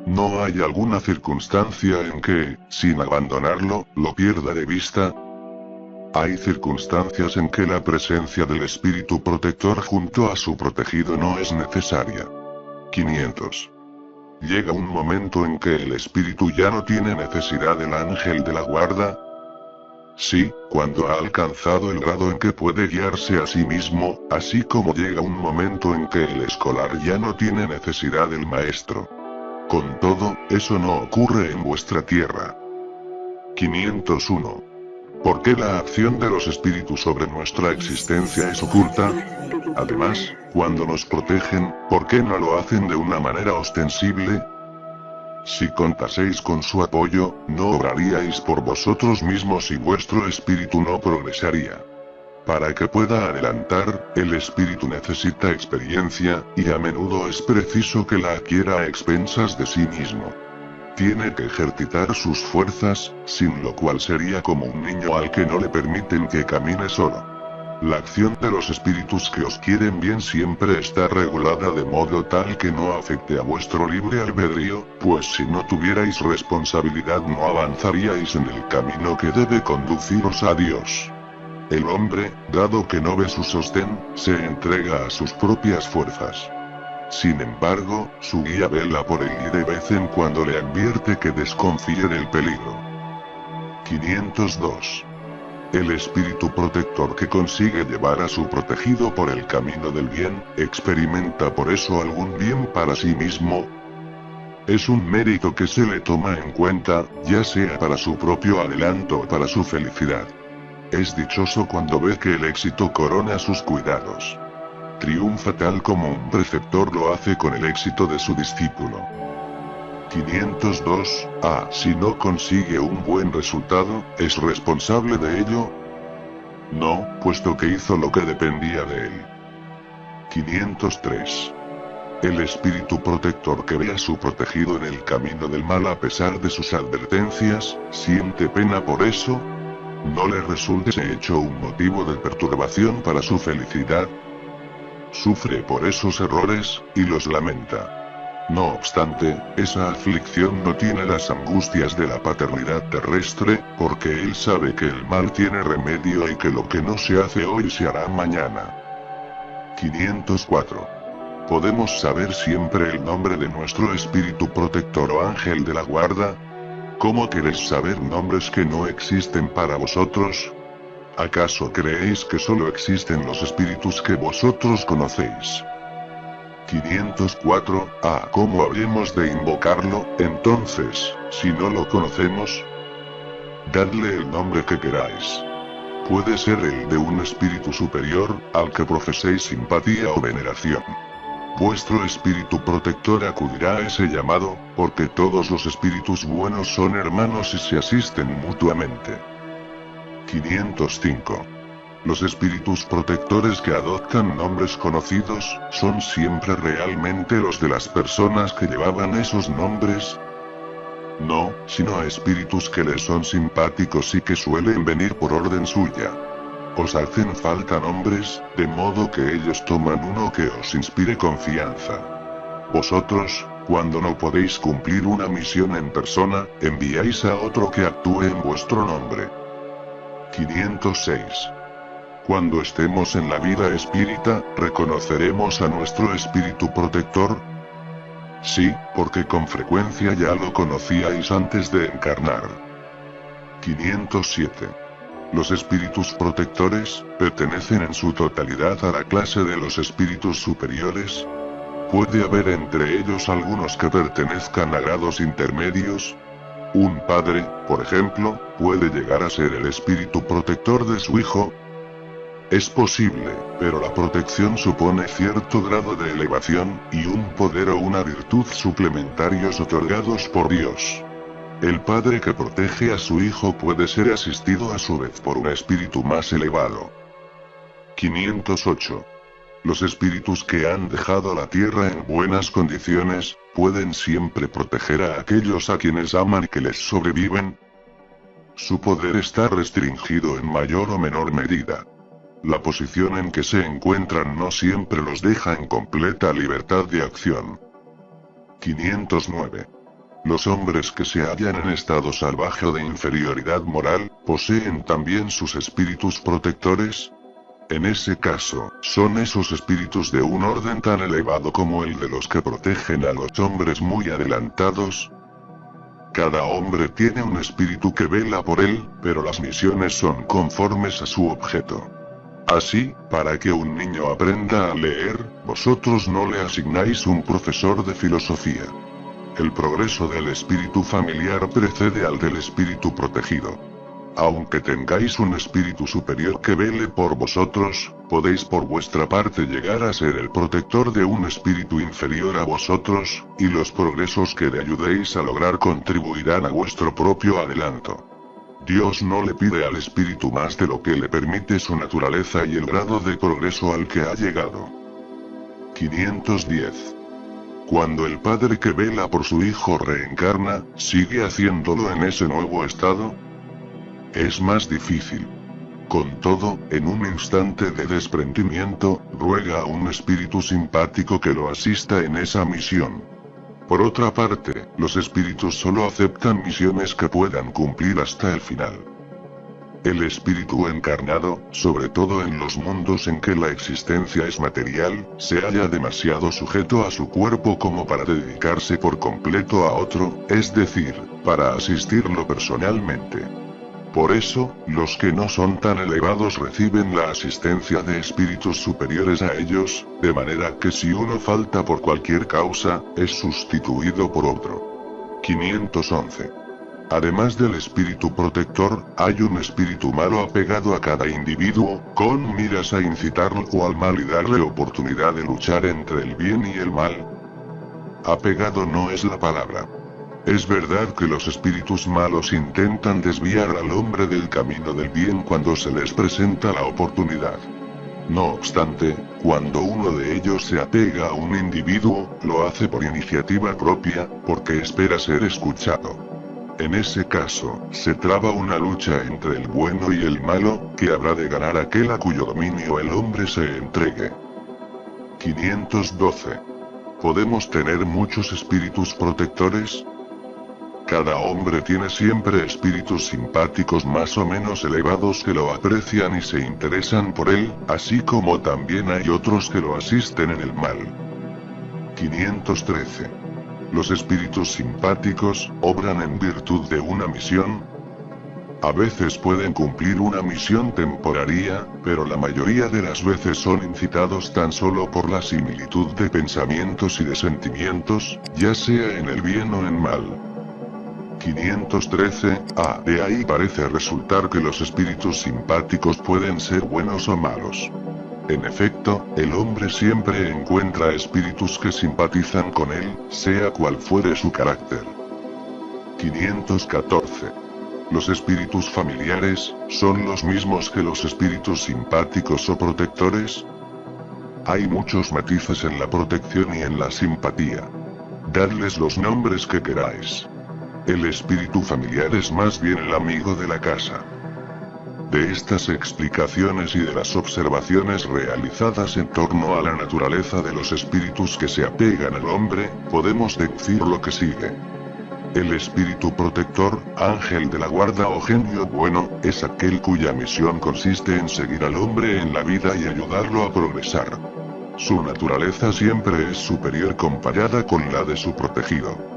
No hay alguna circunstancia en que, sin abandonarlo, lo pierda de vista. Hay circunstancias en que la presencia del espíritu protector junto a su protegido no es necesaria. 500. Llega un momento en que el espíritu ya no tiene necesidad del ángel de la guarda. Sí, cuando ha alcanzado el grado en que puede guiarse a sí mismo, así como llega un momento en que el escolar ya no tiene necesidad del maestro. Con todo, eso no ocurre en vuestra tierra. 501. ¿Por qué la acción de los espíritus sobre nuestra existencia es oculta? Además, cuando nos protegen, ¿por qué no lo hacen de una manera ostensible? Si contaseis con su apoyo, no obraríais por vosotros mismos y vuestro espíritu no progresaría. Para que pueda adelantar, el espíritu necesita experiencia, y a menudo es preciso que la adquiera a expensas de sí mismo. Tiene que ejercitar sus fuerzas, sin lo cual sería como un niño al que no le permiten que camine solo. La acción de los espíritus que os quieren bien siempre está regulada de modo tal que no afecte a vuestro libre albedrío, pues si no tuvierais responsabilidad no avanzaríais en el camino que debe conduciros a Dios. El hombre, dado que no ve su sostén, se entrega a sus propias fuerzas. Sin embargo, su guía vela por él y de vez en cuando le advierte que desconfíe del peligro. 502. El espíritu protector que consigue llevar a su protegido por el camino del bien, experimenta por eso algún bien para sí mismo. Es un mérito que se le toma en cuenta, ya sea para su propio adelanto o para su felicidad. Es dichoso cuando ve que el éxito corona sus cuidados. Triunfa tal como un preceptor lo hace con el éxito de su discípulo. 502. Si no consigue un buen resultado, ¿es responsable de ello? No, puesto que hizo lo que dependía de él. 503. El espíritu protector que ve a su protegido en el camino del mal a pesar de sus advertencias, ¿siente pena por eso? ¿No le resulta ese hecho un motivo de perturbación para su felicidad? Sufre por esos errores, y los lamenta. No obstante, esa aflicción no tiene las angustias de la paternidad terrestre, porque él sabe que el mal tiene remedio y que lo que no se hace hoy se hará mañana. 504. ¿Podemos saber siempre el nombre de nuestro espíritu protector o ángel de la guarda? ¿Cómo queréis saber nombres que no existen para vosotros? ¿Acaso creéis que solo existen los espíritus que vosotros conocéis? 504. ¿Cómo habremos de invocarlo, entonces, si no lo conocemos? Dadle el nombre que queráis. Puede ser el de un espíritu superior, al que profeséis simpatía o veneración. Vuestro espíritu protector acudirá a ese llamado, porque todos los espíritus buenos son hermanos y se asisten mutuamente. 505. Los espíritus protectores que adoptan nombres conocidos, ¿son siempre realmente los de las personas que llevaban esos nombres? No, sino espíritus que les son simpáticos y que suelen venir por orden suya. Os hacen falta nombres, de modo que ellos toman uno que os inspire confianza. Vosotros, cuando no podéis cumplir una misión en persona, enviáis a otro que actúe en vuestro nombre. 506. Cuando estemos en la vida espírita, ¿reconoceremos a nuestro espíritu protector? Sí, porque con frecuencia ya lo conocíais antes de encarnar. 507. Los espíritus protectores, ¿pertenecen en su totalidad a la clase de los espíritus superiores? ¿Puede haber entre ellos algunos que pertenezcan a grados intermedios? Un padre, por ejemplo, puede llegar a ser el espíritu protector de su hijo. Es posible, pero la protección supone cierto grado de elevación, y un poder o una virtud suplementarios otorgados por Dios. El padre que protege a su hijo puede ser asistido a su vez por un espíritu más elevado. 508. Los espíritus que han dejado la tierra en buenas condiciones, ¿pueden siempre proteger a aquellos a quienes aman y que les sobreviven? Su poder está restringido en mayor o menor medida. La posición en que se encuentran no siempre los deja en completa libertad de acción. 509. Los hombres que se hallan en estado salvaje o de inferioridad moral, ¿poseen también sus espíritus protectores? En ese caso, ¿son esos espíritus de un orden tan elevado como el de los que protegen a los hombres muy adelantados? Cada hombre tiene un espíritu que vela por él, pero las misiones son conformes a su objeto. Así, para que un niño aprenda a leer, vosotros no le asignáis un profesor de filosofía. El progreso del espíritu familiar precede al del espíritu protegido. Aunque tengáis un espíritu superior que vele por vosotros, podéis por vuestra parte llegar a ser el protector de un espíritu inferior a vosotros, y los progresos que le ayudéis a lograr contribuirán a vuestro propio adelanto. Dios no le pide al espíritu más de lo que le permite su naturaleza y el grado de progreso al que ha llegado. 510. Cuando el padre que vela por su hijo reencarna, ¿sigue haciéndolo en ese nuevo estado? Es más difícil. Con todo, en un instante de desprendimiento, ruega a un espíritu simpático que lo asista en esa misión. Por otra parte, los espíritus solo aceptan misiones que puedan cumplir hasta el final. El espíritu encarnado, sobre todo en los mundos en que la existencia es material, se halla demasiado sujeto a su cuerpo como para dedicarse por completo a otro, es decir, para asistirlo personalmente. Por eso, los que no son tan elevados reciben la asistencia de espíritus superiores a ellos, de manera que si uno falta por cualquier causa, es sustituido por otro. 511. Además del espíritu protector, hay un espíritu malo apegado a cada individuo, con miras a incitarlo al mal y darle oportunidad de luchar entre el bien y el mal. Apegado no es la palabra. Es verdad que los espíritus malos intentan desviar al hombre del camino del bien cuando se les presenta la oportunidad. No obstante, cuando uno de ellos se apega a un individuo, lo hace por iniciativa propia, porque espera ser escuchado. En ese caso, se traba una lucha entre el bueno y el malo, que habrá de ganar aquel a cuyo dominio el hombre se entregue. 512. ¿Podemos tener muchos espíritus protectores? Cada hombre tiene siempre espíritus simpáticos más o menos elevados que lo aprecian y se interesan por él, así como también hay otros que lo asisten en el mal. 513. ¿Los espíritus simpáticos obran en virtud de una misión? A veces pueden cumplir una misión temporaria, pero la mayoría de las veces son incitados tan solo por la similitud de pensamientos y de sentimientos, ya sea en el bien o en mal. 513. De ahí parece resultar que los espíritus simpáticos pueden ser buenos o malos. En efecto, el hombre siempre encuentra espíritus que simpatizan con él, sea cual fuere su carácter. 514. ¿Los espíritus familiares son los mismos que los espíritus simpáticos o protectores? Hay muchos matices en la protección y en la simpatía. Dadles los nombres que queráis. El espíritu familiar es más bien el amigo de la casa. De estas explicaciones y de las observaciones realizadas en torno a la naturaleza de los espíritus que se apegan al hombre, podemos deducir lo que sigue. El espíritu protector, ángel de la guarda o genio bueno, es aquel cuya misión consiste en seguir al hombre en la vida y ayudarlo a progresar. Su naturaleza siempre es superior comparada con la de su protegido.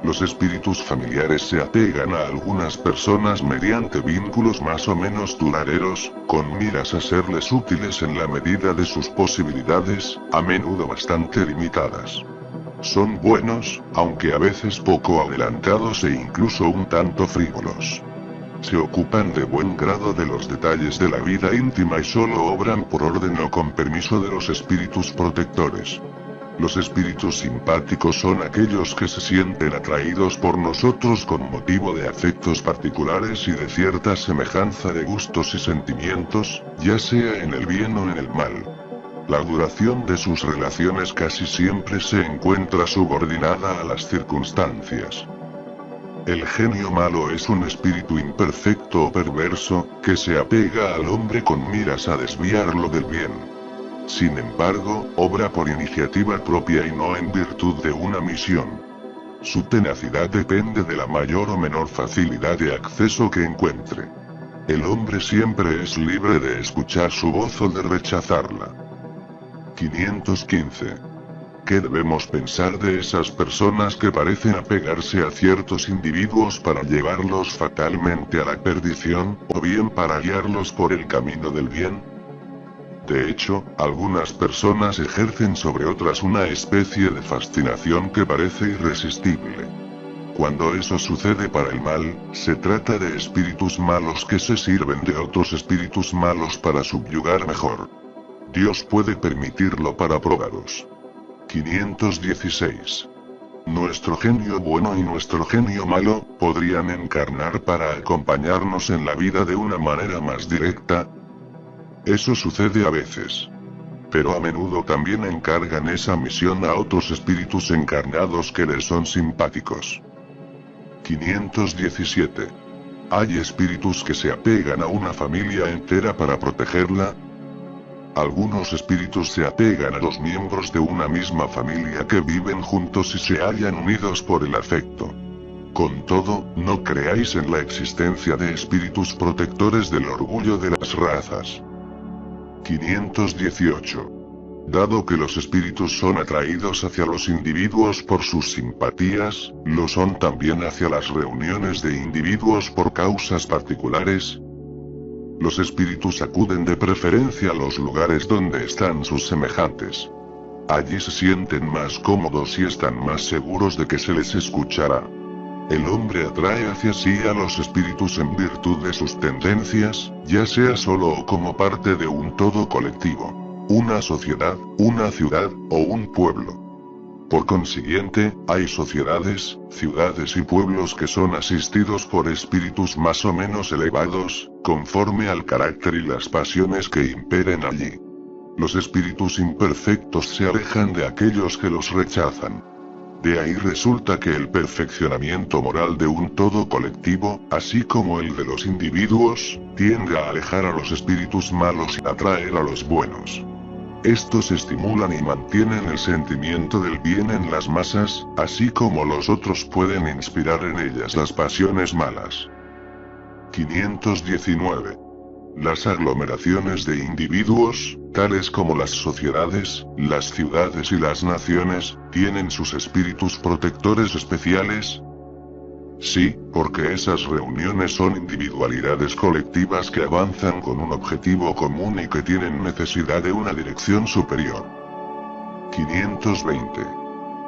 Los espíritus familiares se apegan a algunas personas mediante vínculos más o menos duraderos, con miras a serles útiles en la medida de sus posibilidades, a menudo bastante limitadas. Son buenos, aunque a veces poco adelantados e incluso un tanto frívolos. Se ocupan de buen grado de los detalles de la vida íntima y solo obran por orden o con permiso de los espíritus protectores. Los espíritus simpáticos son aquellos que se sienten atraídos por nosotros con motivo de afectos particulares y de cierta semejanza de gustos y sentimientos, ya sea en el bien o en el mal. La duración de sus relaciones casi siempre se encuentra subordinada a las circunstancias. El genio malo es un espíritu imperfecto o perverso, que se apega al hombre con miras a desviarlo del bien. Sin embargo, obra por iniciativa propia y no en virtud de una misión. Su tenacidad depende de la mayor o menor facilidad de acceso que encuentre. El hombre siempre es libre de escuchar su voz o de rechazarla. 515. ¿Qué debemos pensar de esas personas que parecen apegarse a ciertos individuos para llevarlos fatalmente a la perdición, o bien para guiarlos por el camino del bien? De hecho, algunas personas ejercen sobre otras una especie de fascinación que parece irresistible. Cuando eso sucede para el mal, se trata de espíritus malos que se sirven de otros espíritus malos para subyugar mejor. Dios puede permitirlo para probaros. 516. Nuestro genio bueno y nuestro genio malo, podrían encarnar para acompañarnos en la vida de una manera más directa. Eso sucede a veces. Pero a menudo también encargan esa misión a otros espíritus encarnados que les son simpáticos. 517. ¿Hay espíritus que se apegan a una familia entera para protegerla? Algunos espíritus se apegan a los miembros de una misma familia que viven juntos y se hallan unidos por el afecto. Con todo, no creáis en la existencia de espíritus protectores del orgullo de las razas. 518. Dado que los espíritus son atraídos hacia los individuos por sus simpatías, lo son también hacia las reuniones de individuos por causas particulares. Los espíritus acuden de preferencia a los lugares donde están sus semejantes. Allí se sienten más cómodos y están más seguros de que se les escuchará. El hombre atrae hacia sí a los espíritus en virtud de sus tendencias, ya sea solo o como parte de un todo colectivo, una sociedad, una ciudad, o un pueblo. Por consiguiente, hay sociedades, ciudades y pueblos que son asistidos por espíritus más o menos elevados, conforme al carácter y las pasiones que imperen allí. Los espíritus imperfectos se alejan de aquellos que los rechazan. De ahí resulta que el perfeccionamiento moral de un todo colectivo, así como el de los individuos, tiende a alejar a los espíritus malos y atraer a los buenos. Estos estimulan y mantienen el sentimiento del bien en las masas, así como los otros pueden inspirar en ellas las pasiones malas. 519. Las aglomeraciones de individuos, tales como las sociedades, las ciudades y las naciones, ¿tienen sus espíritus protectores especiales? Sí, porque esas reuniones son individualidades colectivas que avanzan con un objetivo común y que tienen necesidad de una dirección superior. 520.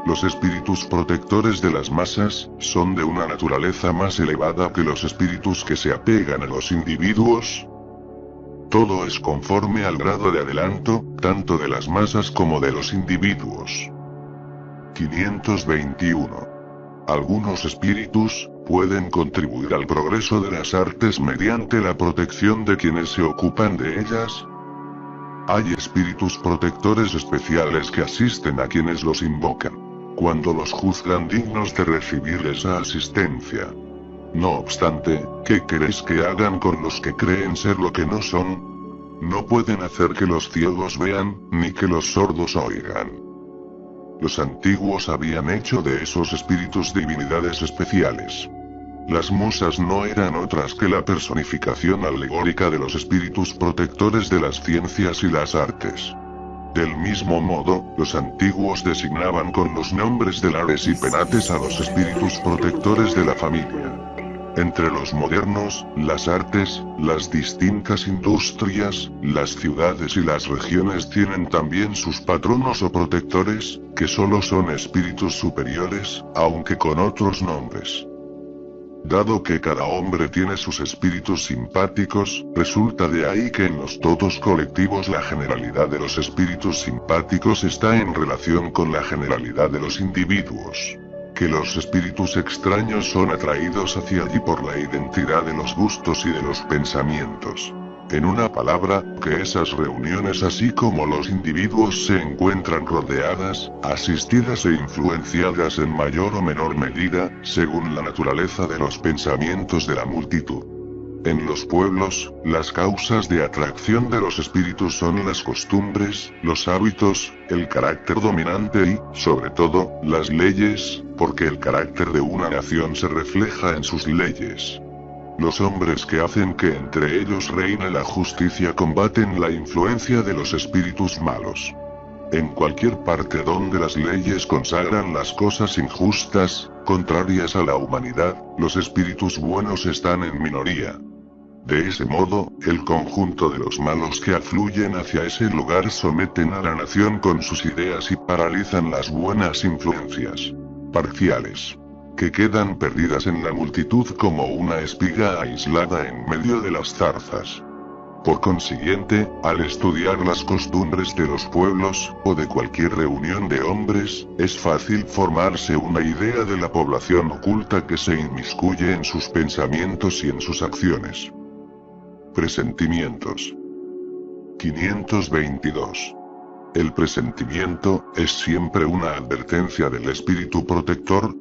Los espíritus protectores de las masas, son de una naturaleza más elevada que los espíritus que se apegan a los individuos. Todo es conforme al grado de adelanto, tanto de las masas como de los individuos. 521. Algunos espíritus, pueden contribuir al progreso de las artes mediante la protección de quienes se ocupan de ellas. Hay espíritus protectores especiales que asisten a quienes los invocan, cuando los juzgan dignos de recibir esa asistencia. No obstante, ¿qué queréis que hagan con los que creen ser lo que no son? No pueden hacer que los ciegos vean, ni que los sordos oigan. Los antiguos habían hecho de esos espíritus divinidades especiales. Las musas no eran otras que la personificación alegórica de los espíritus protectores de las ciencias y las artes. Del mismo modo, los antiguos designaban con los nombres de lares y penates a los espíritus protectores de la familia. Entre los modernos, las artes, las distintas industrias, las ciudades y las regiones tienen también sus patronos o protectores, que solo son espíritus superiores, aunque con otros nombres. Dado que cada hombre tiene sus espíritus simpáticos, resulta de ahí que en los todos colectivos la generalidad de los espíritus simpáticos está en relación con la generalidad de los individuos. Que los espíritus extraños son atraídos hacia allí por la identidad de los gustos y de los pensamientos. En una palabra, que esas reuniones así como los individuos se encuentran rodeadas, asistidas e influenciadas en mayor o menor medida, según la naturaleza de los pensamientos de la multitud. En los pueblos, las causas de atracción de los espíritus son las costumbres, los hábitos, el carácter dominante y, sobre todo, las leyes, porque el carácter de una nación se refleja en sus leyes. Los hombres que hacen que entre ellos reine la justicia combaten la influencia de los espíritus malos. En cualquier parte donde las leyes consagran las cosas injustas, contrarias a la humanidad, los espíritus buenos están en minoría. De ese modo, el conjunto de los malos que afluyen hacia ese lugar someten a la nación con sus ideas y paralizan las buenas influencias parciales, que quedan perdidas en la multitud como una espiga aislada en medio de las zarzas. Por consiguiente, al estudiar las costumbres de los pueblos, o de cualquier reunión de hombres, es fácil formarse una idea de la población oculta que se inmiscuye en sus pensamientos y en sus acciones. Presentimientos. 522. El presentimiento es siempre una advertencia del espíritu protector.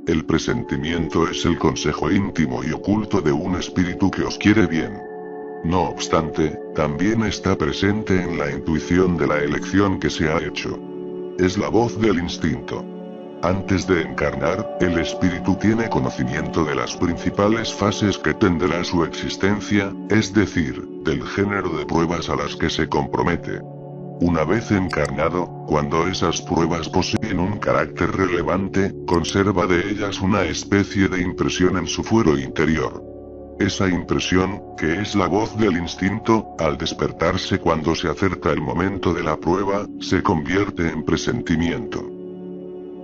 El presentimiento es el consejo íntimo y oculto de un espíritu que os quiere bien. No obstante, también está presente en la intuición de la elección que se ha hecho. Es la voz del instinto. Antes de encarnar, el espíritu tiene conocimiento de las principales fases que tendrá su existencia, es decir, del género de pruebas a las que se compromete. Una vez encarnado, cuando esas pruebas poseen un carácter relevante, conserva de ellas una especie de impresión en su fuero interior. Esa impresión, que es la voz del instinto, al despertarse cuando se acerca el momento de la prueba, se convierte en presentimiento.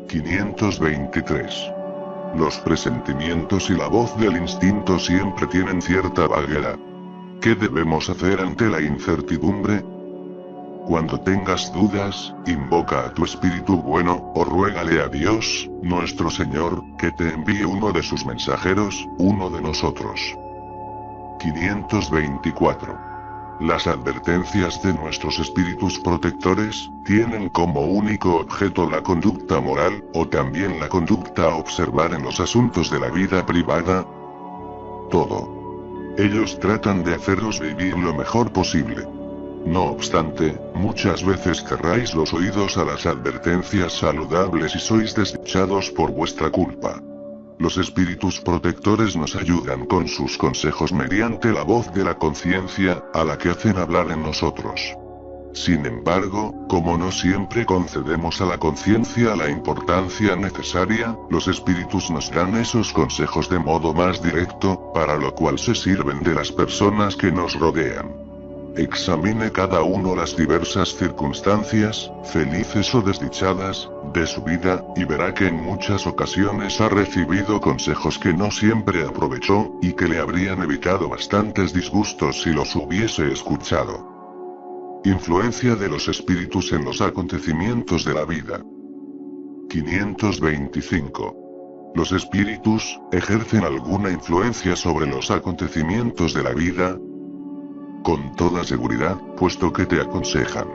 523. Los presentimientos y la voz del instinto siempre tienen cierta vaguedad. ¿Qué debemos hacer ante la incertidumbre? Cuando tengas dudas, invoca a tu espíritu bueno, o ruégale a Dios, nuestro Señor, que te envíe uno de sus mensajeros, uno de nosotros. 524. Las advertencias de nuestros espíritus protectores, tienen como único objeto la conducta moral, o también la conducta a observar en los asuntos de la vida privada. Todo. Ellos tratan de haceros vivir lo mejor posible. No obstante, muchas veces cerráis los oídos a las advertencias saludables y sois desdichados por vuestra culpa. Los espíritus protectores nos ayudan con sus consejos mediante la voz de la conciencia, a la que hacen hablar en nosotros. Sin embargo, como no siempre concedemos a la conciencia la importancia necesaria, los espíritus nos dan esos consejos de modo más directo, para lo cual se sirven de las personas que nos rodean. Examine cada uno las diversas circunstancias, felices o desdichadas, de su vida, y verá que en muchas ocasiones ha recibido consejos que no siempre aprovechó, y que le habrían evitado bastantes disgustos si los hubiese escuchado. Influencia de los espíritus en los acontecimientos de la vida. 525. ¿Los espíritus ejercen alguna influencia sobre los acontecimientos de la vida? Con toda seguridad, puesto que te aconsejan.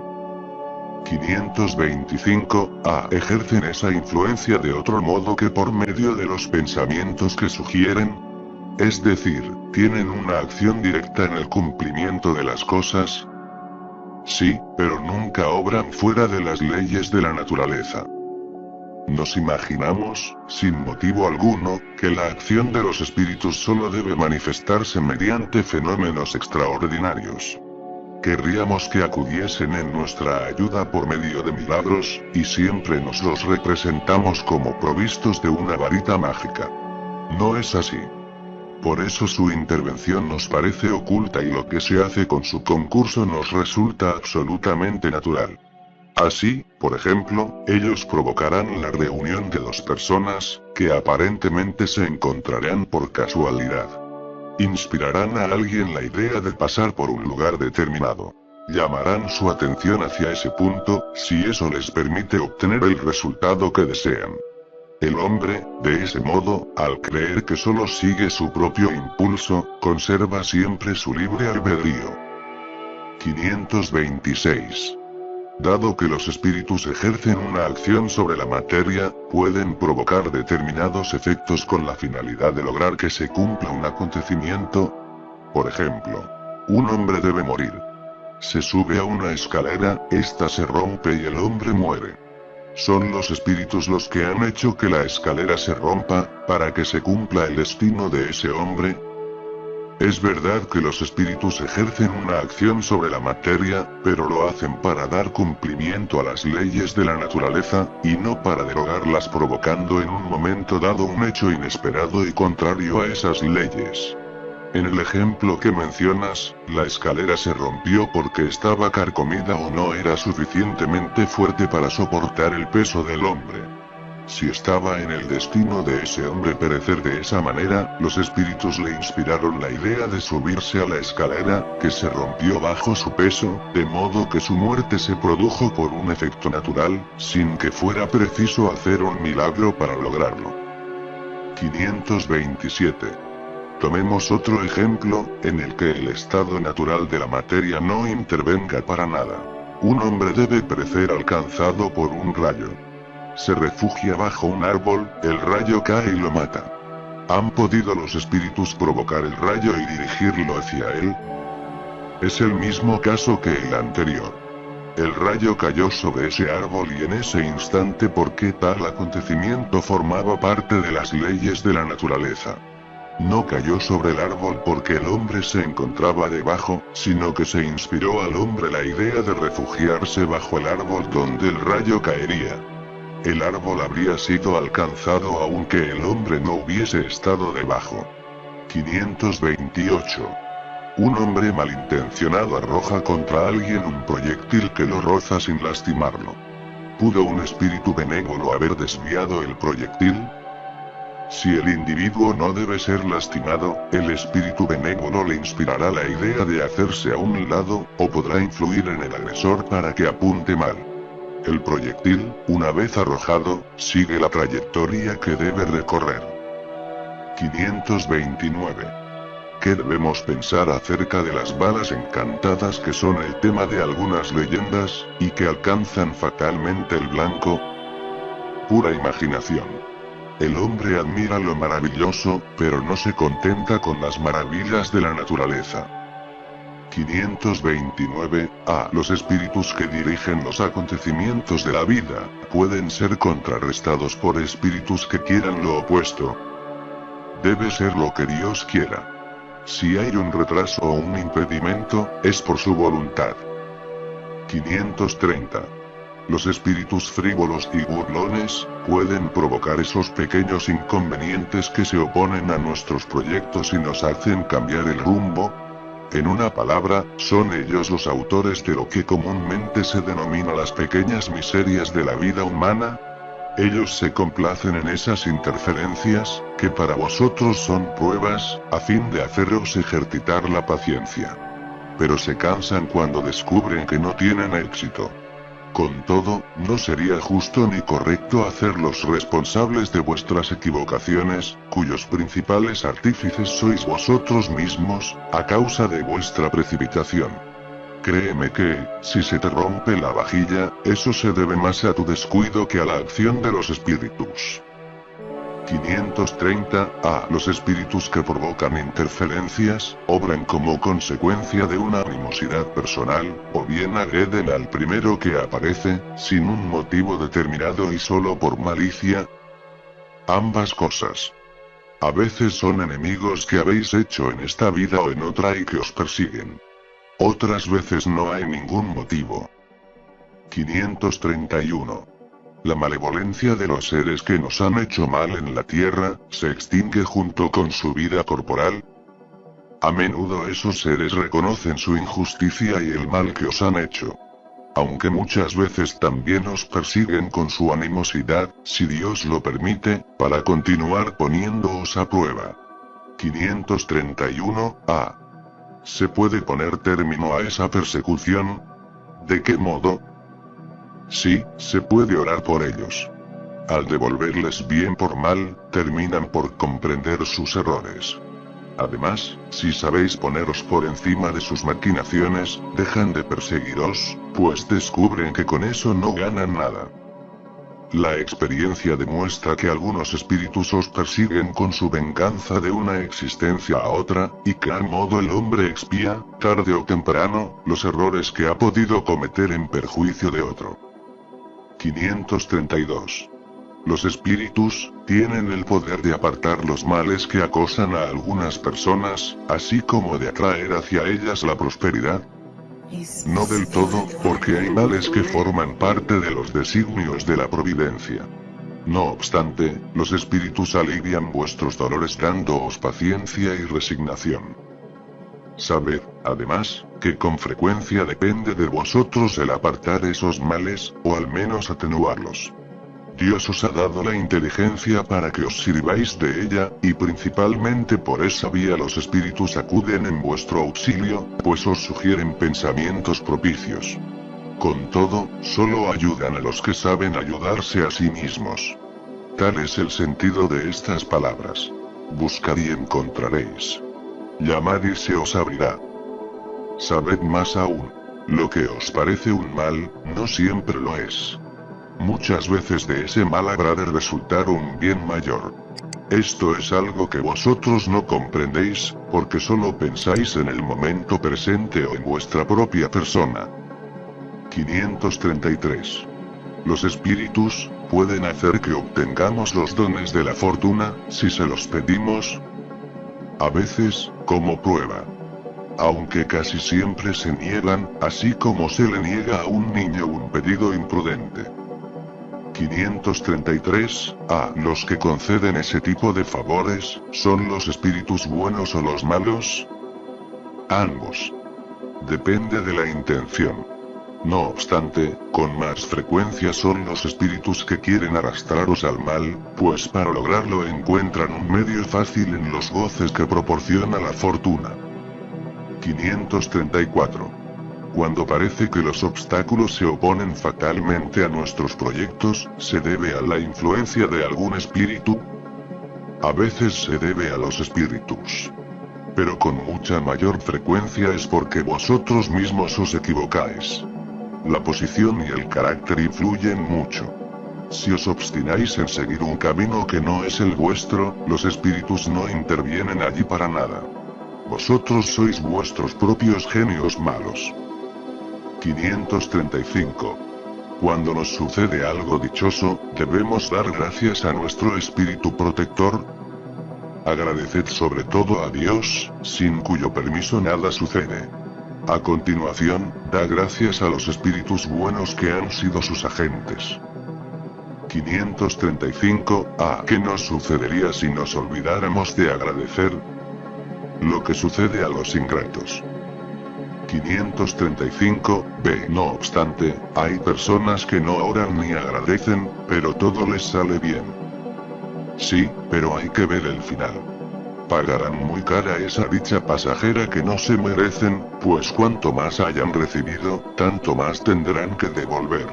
525. Ejercen esa influencia de otro modo que por medio de los pensamientos que sugieren. Es decir, tienen una acción directa en el cumplimiento de las cosas. Sí, pero nunca obran fuera de las leyes de la naturaleza. Nos imaginamos, sin motivo alguno, que la acción de los espíritus solo debe manifestarse mediante fenómenos extraordinarios. Querríamos que acudiesen en nuestra ayuda por medio de milagros, y siempre nos los representamos como provistos de una varita mágica. No es así. Por eso su intervención nos parece oculta y lo que se hace con su concurso nos resulta absolutamente natural. Así, por ejemplo, ellos provocarán la reunión de dos personas, que aparentemente se encontrarán por casualidad. Inspirarán a alguien la idea de pasar por un lugar determinado. Llamarán su atención hacia ese punto, si eso les permite obtener el resultado que desean. El hombre, de ese modo, al creer que solo sigue su propio impulso, conserva siempre su libre albedrío. 526. Dado que los espíritus ejercen una acción sobre la materia, pueden provocar determinados efectos con la finalidad de lograr que se cumpla un acontecimiento. Por ejemplo, un hombre debe morir. Se sube a una escalera, esta se rompe y el hombre muere. Son los espíritus los que han hecho que la escalera se rompa, para que se cumpla el destino de ese hombre. Es verdad que los espíritus ejercen una acción sobre la materia, pero lo hacen para dar cumplimiento a las leyes de la naturaleza, y no para derogarlas provocando en un momento dado un hecho inesperado y contrario a esas leyes. En el ejemplo que mencionas, la escalera se rompió porque estaba carcomida o no era suficientemente fuerte para soportar el peso del hombre. Si estaba en el destino de ese hombre perecer de esa manera, los espíritus le inspiraron la idea de subirse a la escalera, que se rompió bajo su peso, de modo que su muerte se produjo por un efecto natural, sin que fuera preciso hacer un milagro para lograrlo. 527. Tomemos otro ejemplo, en el que el estado natural de la materia no intervenga para nada. Un hombre debe perecer alcanzado por un rayo. Se refugia bajo un árbol, el rayo cae y lo mata. ¿Han podido los espíritus provocar el rayo y dirigirlo hacia él? Es el mismo caso que el anterior. El rayo cayó sobre ese árbol y en ese instante porque tal acontecimiento formaba parte de las leyes de la naturaleza. No cayó sobre el árbol porque el hombre se encontraba debajo, sino que se inspiró al hombre la idea de refugiarse bajo el árbol donde el rayo caería. El árbol habría sido alcanzado aunque el hombre no hubiese estado debajo. 528. Un hombre malintencionado arroja contra alguien un proyectil que lo roza sin lastimarlo. ¿Pudo un espíritu benévolo haber desviado el proyectil? Si el individuo no debe ser lastimado, el espíritu benévolo le inspirará la idea de hacerse a un lado, o podrá influir en el agresor para que apunte mal. El proyectil, una vez arrojado, sigue la trayectoria que debe recorrer. 529. ¿Qué debemos pensar acerca de las balas encantadas que son el tema de algunas leyendas, y que alcanzan fatalmente el blanco? Pura imaginación. El hombre admira lo maravilloso, pero no se contenta con las maravillas de la naturaleza. 529. Los espíritus que dirigen los acontecimientos de la vida, pueden ser contrarrestados por espíritus que quieran lo opuesto. Debe ser lo que Dios quiera. Si hay un retraso o un impedimento, es por su voluntad. 530. Los espíritus frívolos y burlones, pueden provocar esos pequeños inconvenientes que se oponen a nuestros proyectos y nos hacen cambiar el rumbo. En una palabra, son ellos los autores de lo que comúnmente se denomina las pequeñas miserias de la vida humana. Ellos se complacen en esas interferencias, que para vosotros son pruebas, a fin de haceros ejercitar la paciencia. Pero se cansan cuando descubren que no tienen éxito. Con todo, no sería justo ni correcto hacerlos responsables de vuestras equivocaciones, cuyos principales artífices sois vosotros mismos, a causa de vuestra precipitación. Créeme que, si se te rompe la vajilla, eso se debe más a tu descuido que a la acción de los espíritus. 530. Los espíritus que provocan interferencias, obran como consecuencia de una animosidad personal, o bien agreden al primero que aparece, sin un motivo determinado y solo por malicia. Ambas cosas. A veces son enemigos que habéis hecho en esta vida o en otra y que os persiguen. Otras veces no hay ningún motivo. 531. La malevolencia de los seres que nos han hecho mal en la tierra, se extingue junto con su vida corporal. A menudo esos seres reconocen su injusticia y el mal que os han hecho. Aunque muchas veces también os persiguen con su animosidad, si Dios lo permite, para continuar poniéndoos a prueba. 531. ¿Se puede poner término a esa persecución? ¿De qué modo? Sí, se puede orar por ellos. Al devolverles bien por mal, terminan por comprender sus errores. Además, si sabéis poneros por encima de sus maquinaciones, dejan de perseguiros, pues descubren que con eso no ganan nada. La experiencia demuestra que algunos espíritus os persiguen con su venganza de una existencia a otra, y que al modo el hombre expía, tarde o temprano, los errores que ha podido cometer en perjuicio de otro. 532. Los espíritus, tienen el poder de apartar los males que acosan a algunas personas, así como de atraer hacia ellas la prosperidad. No del todo, porque hay males que forman parte de los designios de la providencia. No obstante, los espíritus alivian vuestros dolores dándoos paciencia y resignación. Sabed, además, que con frecuencia depende de vosotros el apartar esos males, o al menos atenuarlos. Dios os ha dado la inteligencia para que os sirváis de ella, y principalmente por esa vía los espíritus acuden en vuestro auxilio, pues os sugieren pensamientos propicios. Con todo, solo ayudan a los que saben ayudarse a sí mismos. Tal es el sentido de estas palabras. Buscad y encontraréis. Llamad y se os abrirá. Sabed más aún. Lo que os parece un mal, no siempre lo es. Muchas veces de ese mal habrá de resultar un bien mayor. Esto es algo que vosotros no comprendéis, porque solo pensáis en el momento presente o en vuestra propia persona. 533. Los espíritus pueden hacer que obtengamos los dones de la fortuna, si se los pedimos. A veces, como prueba. Aunque casi siempre se niegan, así como se le niega a un niño un pedido imprudente. 533. Los que conceden ese tipo de favores, ¿son los espíritus buenos o los malos? Ambos. Depende de la intención. No obstante, con más frecuencia son los espíritus que quieren arrastraros al mal, pues para lograrlo encuentran un medio fácil en los goces que proporciona la fortuna. 534. Cuando parece que los obstáculos se oponen fatalmente a nuestros proyectos, ¿se debe a la influencia de algún espíritu? A veces se debe a los espíritus. Pero con mucha mayor frecuencia es porque vosotros mismos os equivocáis. La posición y el carácter influyen mucho. Si os obstináis en seguir un camino que no es el vuestro, los espíritus no intervienen allí para nada. Vosotros sois vuestros propios genios malos. 535. Cuando nos sucede algo dichoso, ¿debemos dar gracias a nuestro espíritu protector? Agradeced sobre todo a Dios, sin cuyo permiso nada sucede. A continuación, da gracias a los espíritus buenos que han sido sus agentes. 535. ¿Qué nos sucedería si nos olvidáramos de agradecer? Lo que sucede a los ingratos. 535. No obstante, hay personas que no oran ni agradecen, pero todo les sale bien. Sí, pero hay que ver el final. Pagarán muy cara esa dicha pasajera que no se merecen, pues cuanto más hayan recibido, tanto más tendrán que devolver.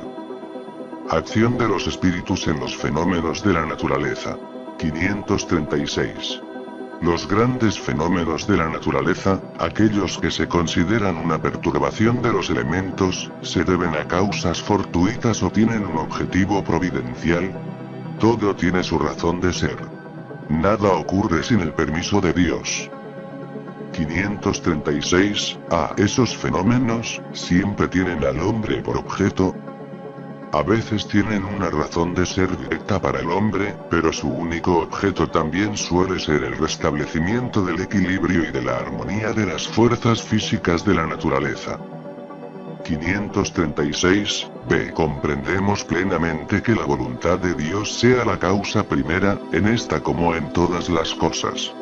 Acción de los espíritus en los fenómenos de la naturaleza. 536. Los grandes fenómenos de la naturaleza, aquellos que se consideran una perturbación de los elementos, ¿se deben a causas fortuitas o tienen un objetivo providencial? Todo tiene su razón de ser. Nada ocurre sin el permiso de Dios. 536. Esos fenómenos, siempre tienen al hombre por objeto. A veces tienen una razón de ser directa para el hombre, pero su único objeto también suele ser el restablecimiento del equilibrio y de la armonía de las fuerzas físicas de la naturaleza. 536. Comprendemos plenamente que la voluntad de Dios sea la causa primera, en esta como en todas las cosas.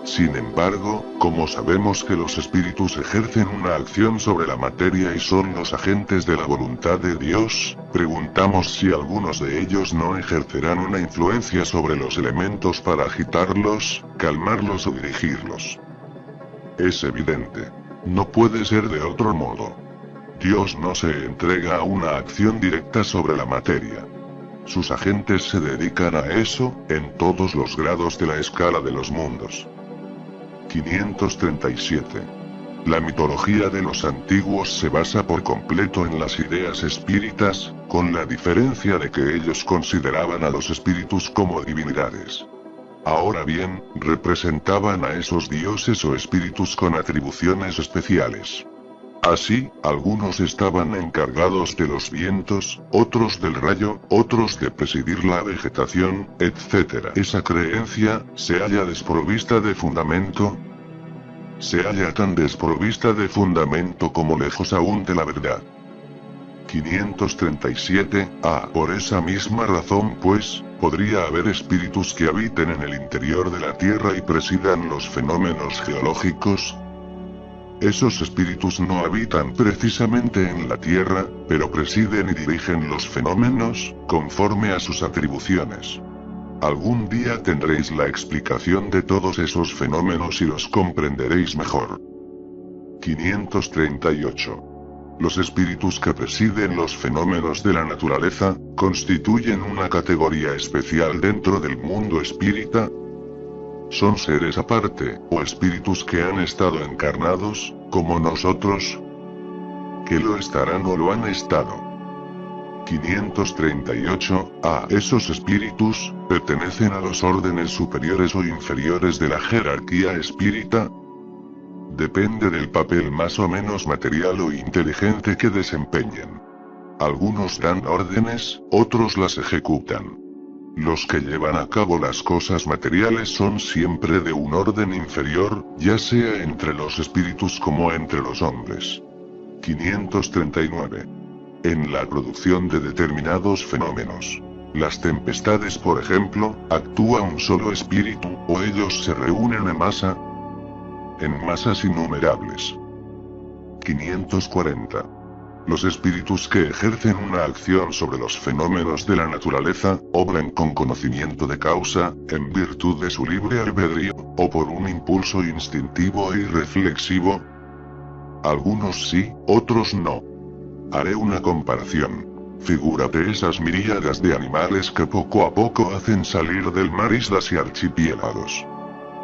Sin embargo, como sabemos que los espíritus ejercen una acción sobre la materia y son los agentes de la voluntad de Dios, preguntamos si algunos de ellos no ejercerán una influencia sobre los elementos para agitarlos, calmarlos o dirigirlos. Es evidente. No puede ser de otro modo. Dios no se entrega a una acción directa sobre la materia. Sus agentes se dedican a eso, en todos los grados de la escala de los mundos. 537. La mitología de los antiguos se basa por completo en las ideas espíritas, con la diferencia de que ellos consideraban a los espíritus como divinidades. Ahora bien, representaban a esos dioses o espíritus con atribuciones especiales. Así, algunos estaban encargados de los vientos, otros del rayo, otros de presidir la vegetación, etc. Esa creencia se halla desprovista de fundamento. Se halla tan desprovista de fundamento como lejos aún de la verdad. 537. Por esa misma razón pues, podría haber espíritus que habiten en el interior de la Tierra y presidan los fenómenos geológicos. Esos espíritus no habitan precisamente en la Tierra, pero presiden y dirigen los fenómenos, conforme a sus atribuciones. Algún día tendréis la explicación de todos esos fenómenos y los comprenderéis mejor. 538. Los espíritus que presiden los fenómenos de la naturaleza, constituyen una categoría especial dentro del mundo espírita. Son seres aparte, o espíritus que han estado encarnados, como nosotros, que lo estarán o lo han estado. 538. Esos espíritus, pertenecen a los órdenes superiores o inferiores de la jerarquía espírita. Depende del papel más o menos material o inteligente que desempeñen. Algunos dan órdenes, otros las ejecutan. Los que llevan a cabo las cosas materiales son siempre de un orden inferior, ya sea entre los espíritus como entre los hombres. 539. En la producción de determinados fenómenos. Las tempestades, por ejemplo, actúa un solo espíritu, o ellos se reúnen en masas innumerables. 540. Los espíritus que ejercen una acción sobre los fenómenos de la naturaleza, obran con conocimiento de causa, en virtud de su libre albedrío, o por un impulso instintivo y reflexivo. Algunos sí, otros no. Haré una comparación. Figúrate esas miríadas de animales que poco a poco hacen salir del mar islas y archipiélagos.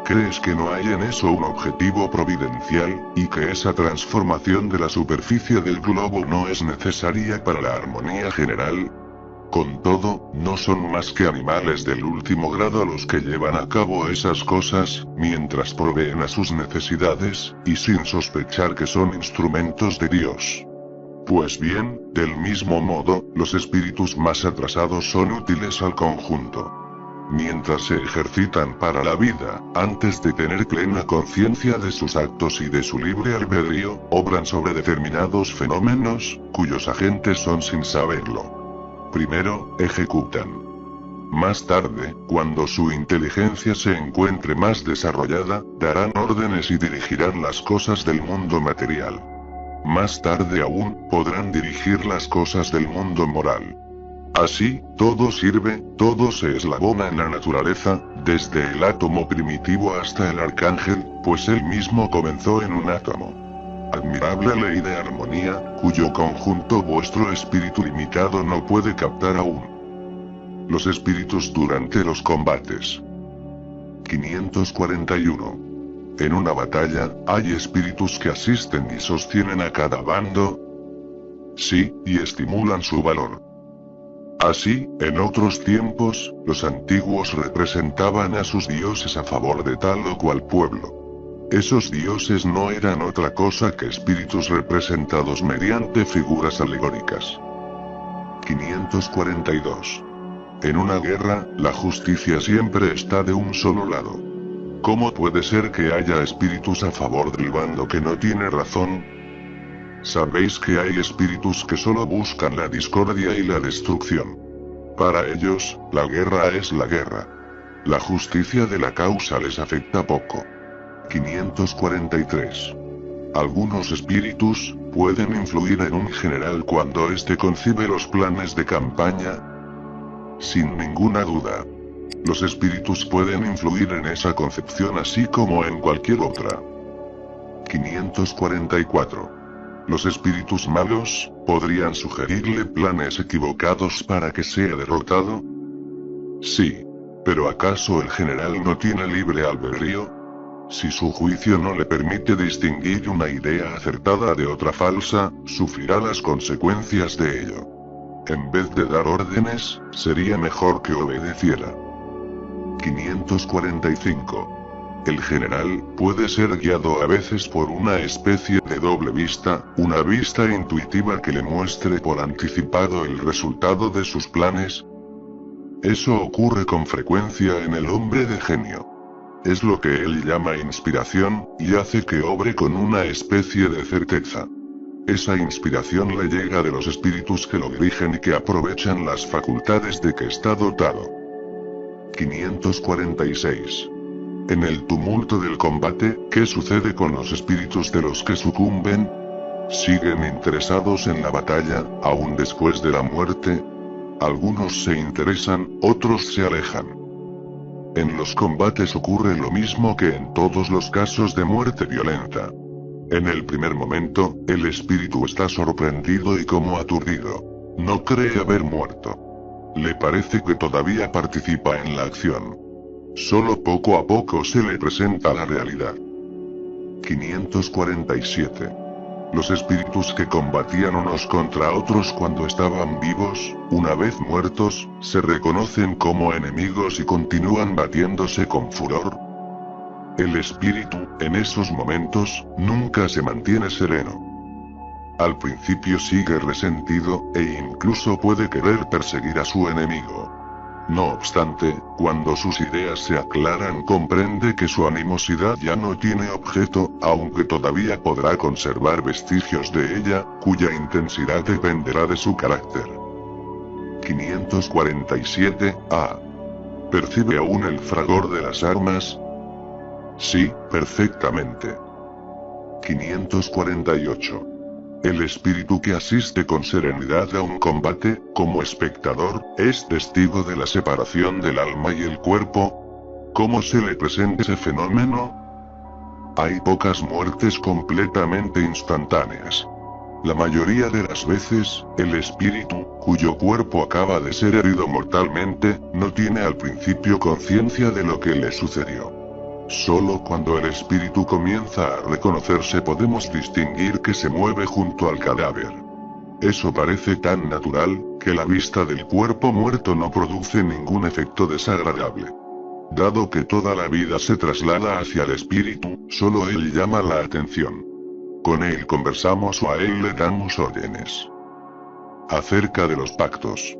¿Crees que no hay en eso un objetivo providencial, y que esa transformación de la superficie del globo no es necesaria para la armonía general? Con todo, no son más que animales del último grado los que llevan a cabo esas cosas, mientras proveen a sus necesidades, y sin sospechar que son instrumentos de Dios. Pues bien, del mismo modo, los espíritus más atrasados son útiles al conjunto. Mientras se ejercitan para la vida, antes de tener plena conciencia de sus actos y de su libre albedrío, obran sobre determinados fenómenos, cuyos agentes son sin saberlo. Primero, ejecutan. Más tarde, cuando su inteligencia se encuentre más desarrollada, darán órdenes y dirigirán las cosas del mundo material. Más tarde aún, podrán dirigir las cosas del mundo moral. Así, todo sirve, todo se eslabona en la naturaleza, desde el átomo primitivo hasta el arcángel, pues él mismo comenzó en un átomo. Admirable ley de armonía, cuyo conjunto vuestro espíritu limitado no puede captar aún. Los espíritus durante los combates. 541. En una batalla, hay espíritus que asisten y sostienen a cada bando. Sí, y estimulan su valor. Así, en otros tiempos, los antiguos representaban a sus dioses a favor de tal o cual pueblo. Esos dioses no eran otra cosa que espíritus representados mediante figuras alegóricas. 542. En una guerra, la justicia siempre está de un solo lado. ¿Cómo puede ser que haya espíritus a favor del bando que no tiene razón? Sabéis que hay espíritus que solo buscan la discordia y la destrucción. Para ellos, la guerra es la guerra. La justicia de la causa les afecta poco. 543. Algunos espíritus pueden influir en un general cuando éste concibe los planes de campaña. Sin ninguna duda. Los espíritus pueden influir en esa concepción así como en cualquier otra. 544. Los espíritus malos, ¿podrían sugerirle planes equivocados para que sea derrotado? Sí. ¿Pero acaso el general no tiene libre albedrío? Si su juicio no le permite distinguir una idea acertada de otra falsa, sufrirá las consecuencias de ello. En vez de dar órdenes, sería mejor que obedeciera. 545. El general puede ser guiado a veces por una especie de doble vista, una vista intuitiva que le muestre por anticipado el resultado de sus planes. Eso ocurre con frecuencia en el hombre de genio. Es lo que él llama inspiración, y hace que obre con una especie de certeza. Esa inspiración le llega de los espíritus que lo dirigen y que aprovechan las facultades de que está dotado. 546. En el tumulto del combate, ¿qué sucede con los espíritus de los que sucumben? ¿Siguen interesados en la batalla, aún después de la muerte? Algunos se interesan, otros se alejan. En los combates ocurre lo mismo que en todos los casos de muerte violenta. En el primer momento, el espíritu está sorprendido y como aturdido. No cree haber muerto. Le parece que todavía participa en la acción. Solo poco a poco se le presenta la realidad. 547. Los espíritus que combatían unos contra otros cuando estaban vivos, una vez muertos, se reconocen como enemigos y continúan batiéndose con furor. El espíritu, en esos momentos, nunca se mantiene sereno. Al principio sigue resentido, e incluso puede querer perseguir a su enemigo. No obstante, cuando sus ideas se aclaran comprende que su animosidad ya no tiene objeto, aunque todavía podrá conservar vestigios de ella, cuya intensidad dependerá de su carácter. 547, A. ¿Percibe aún el fragor de las armas? Sí, perfectamente. 548. El espíritu que asiste con serenidad a un combate, como espectador, es testigo de la separación del alma y el cuerpo. ¿Cómo se le presenta ese fenómeno? Hay pocas muertes completamente instantáneas. La mayoría de las veces, el espíritu, cuyo cuerpo acaba de ser herido mortalmente, no tiene al principio conciencia de lo que le sucedió. Solo cuando el espíritu comienza a reconocerse podemos distinguir que se mueve junto al cadáver. Eso parece tan natural, que la vista del cuerpo muerto no produce ningún efecto desagradable. Dado que toda la vida se traslada hacia el espíritu, solo él llama la atención. Con él conversamos o a él le damos órdenes. Acerca de los pactos.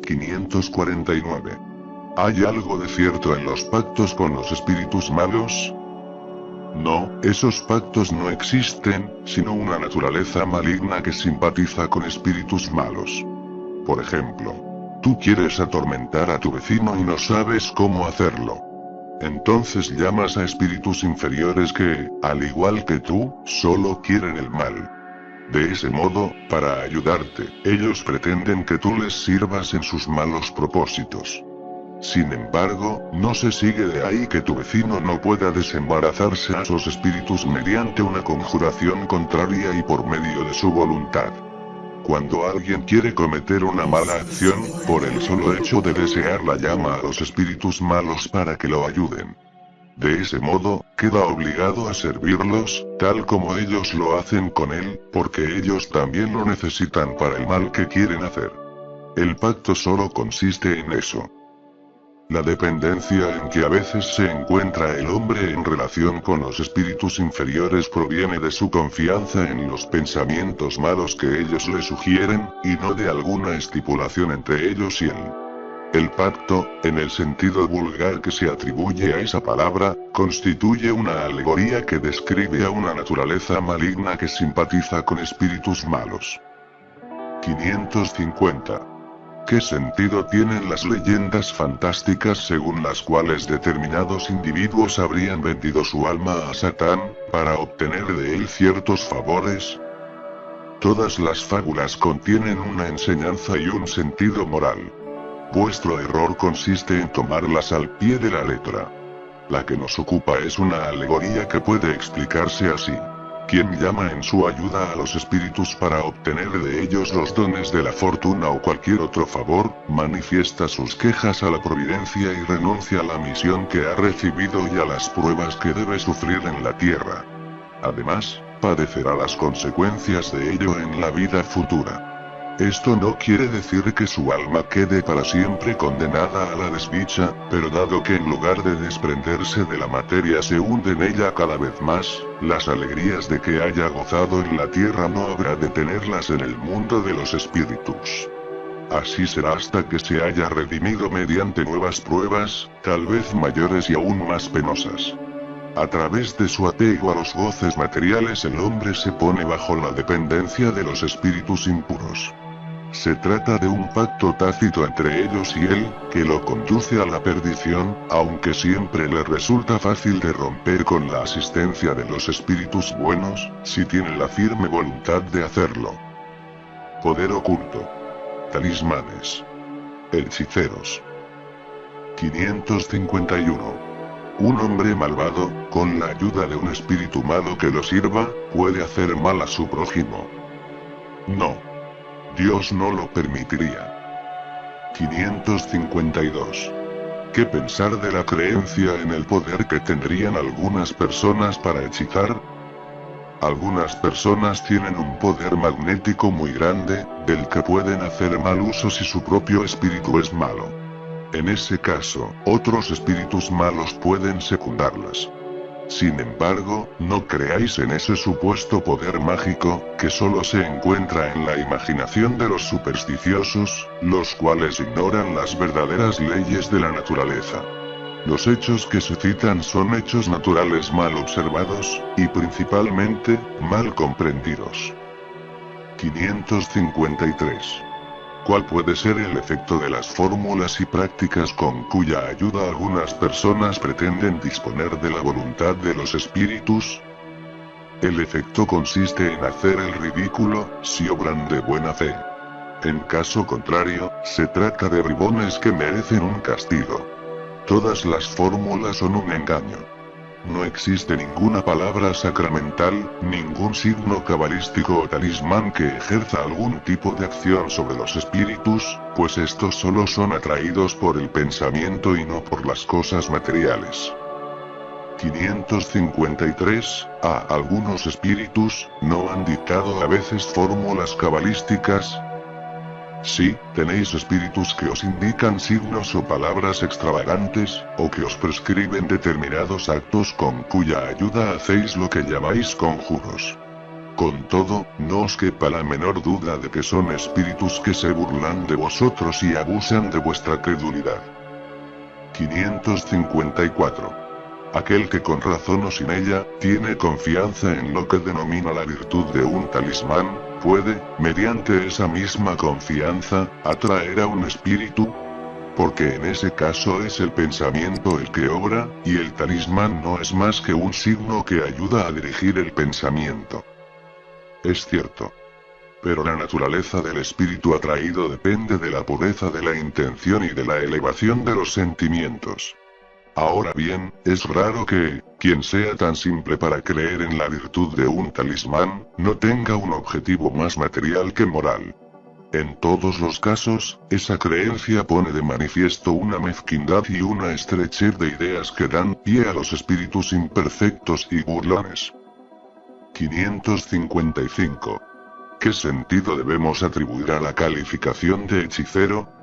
549. ¿Hay algo de cierto en los pactos con los espíritus malos? No, esos pactos no existen, sino una naturaleza maligna que simpatiza con espíritus malos. Por ejemplo, tú quieres atormentar a tu vecino y no sabes cómo hacerlo. Entonces llamas a espíritus inferiores que, al igual que tú, solo quieren el mal. De ese modo, para ayudarte, ellos pretenden que tú les sirvas en sus malos propósitos. Sin embargo, no se sigue de ahí que tu vecino no pueda desembarazarse a esos espíritus mediante una conjuración contraria y por medio de su voluntad. Cuando alguien quiere cometer una mala acción, por el solo hecho de desearla llama a los espíritus malos para que lo ayuden. De ese modo, queda obligado a servirlos, tal como ellos lo hacen con él, porque ellos también lo necesitan para el mal que quieren hacer. El pacto solo consiste en eso. La dependencia en que a veces se encuentra el hombre en relación con los espíritus inferiores proviene de su confianza en los pensamientos malos que ellos le sugieren, y no de alguna estipulación entre ellos y él. El pacto, en el sentido vulgar que se atribuye a esa palabra, constituye una alegoría que describe a una naturaleza maligna que simpatiza con espíritus malos. 550. ¿Qué sentido tienen las leyendas fantásticas según las cuales determinados individuos habrían vendido su alma a Satán, para obtener de él ciertos favores? Todas las fábulas contienen una enseñanza y un sentido moral. Vuestro error consiste en tomarlas al pie de la letra. La que nos ocupa es una alegoría que puede explicarse así. Quien llama en su ayuda a los espíritus para obtener de ellos los dones de la fortuna o cualquier otro favor, manifiesta sus quejas a la providencia y renuncia a la misión que ha recibido y a las pruebas que debe sufrir en la tierra. Además, padecerá las consecuencias de ello en la vida futura. Esto no quiere decir que su alma quede para siempre condenada a la desdicha, pero dado que en lugar de desprenderse de la materia se hunde en ella cada vez más, las alegrías de que haya gozado en la tierra no habrá de tenerlas en el mundo de los espíritus. Así será hasta que se haya redimido mediante nuevas pruebas, tal vez mayores y aún más penosas. A través de su apego a los goces materiales el hombre se pone bajo la dependencia de los espíritus impuros. se trata de un pacto tácito entre ellos y él, que lo conduce a la perdición, aunque siempre le resulta fácil de romper con la asistencia de los espíritus buenos, si tiene la firme voluntad de hacerlo. Poder oculto. Talismanes. Hechiceros. 551. Un hombre malvado, con la ayuda de un espíritu malo que lo sirva, puede hacer mal a su prójimo. No. Dios no lo permitiría. 552. ¿Qué pensar de la creencia en el poder que tendrían algunas personas para hechizar? Algunas personas tienen un poder magnético muy grande, del que pueden hacer mal uso si su propio espíritu es malo. En ese caso, otros espíritus malos pueden secundarlas. Sin embargo, no creáis en ese supuesto poder mágico, que solo se encuentra en la imaginación de los supersticiosos, los cuales ignoran las verdaderas leyes de la naturaleza. Los hechos que se citan son hechos naturales mal observados, y principalmente, mal comprendidos. 553. ¿Cuál puede ser el efecto de las fórmulas y prácticas con cuya ayuda algunas personas pretenden disponer de la voluntad de los espíritus? El efecto consiste en hacer el ridículo, si obran de buena fe. En caso contrario, se trata de bribones que merecen un castigo. Todas las fórmulas son un engaño. No existe ninguna palabra sacramental, ningún signo cabalístico o talismán que ejerza algún tipo de acción sobre los espíritus, pues estos solo son atraídos por el pensamiento y no por las cosas materiales. 553. Algunos espíritus, ¿no han dictado a veces fórmulas cabalísticas? Sí, tenéis espíritus que os indican signos o palabras extravagantes, o que os prescriben determinados actos con cuya ayuda hacéis lo que llamáis conjuros. Con todo, no os quepa la menor duda de que son espíritus que se burlan de vosotros y abusan de vuestra credulidad. 554. Aquel que con razón o sin ella, tiene confianza en lo que denomina la virtud de un talismán, puede, mediante esa misma confianza, atraer a un espíritu, porque en ese caso es el pensamiento el que obra, y el talismán no es más que un signo que ayuda a dirigir el pensamiento. Es cierto. Pero la naturaleza del espíritu atraído depende de la pureza de la intención y de la elevación de los sentimientos. Ahora bien, es raro que, quien sea tan simple para creer en la virtud de un talismán, no tenga un objetivo más material que moral. En todos los casos, esa creencia pone de manifiesto una mezquindad y una estrechez de ideas que dan pie a los espíritus imperfectos y burlones. 555. ¿Qué sentido debemos atribuir a la calificación de hechicero?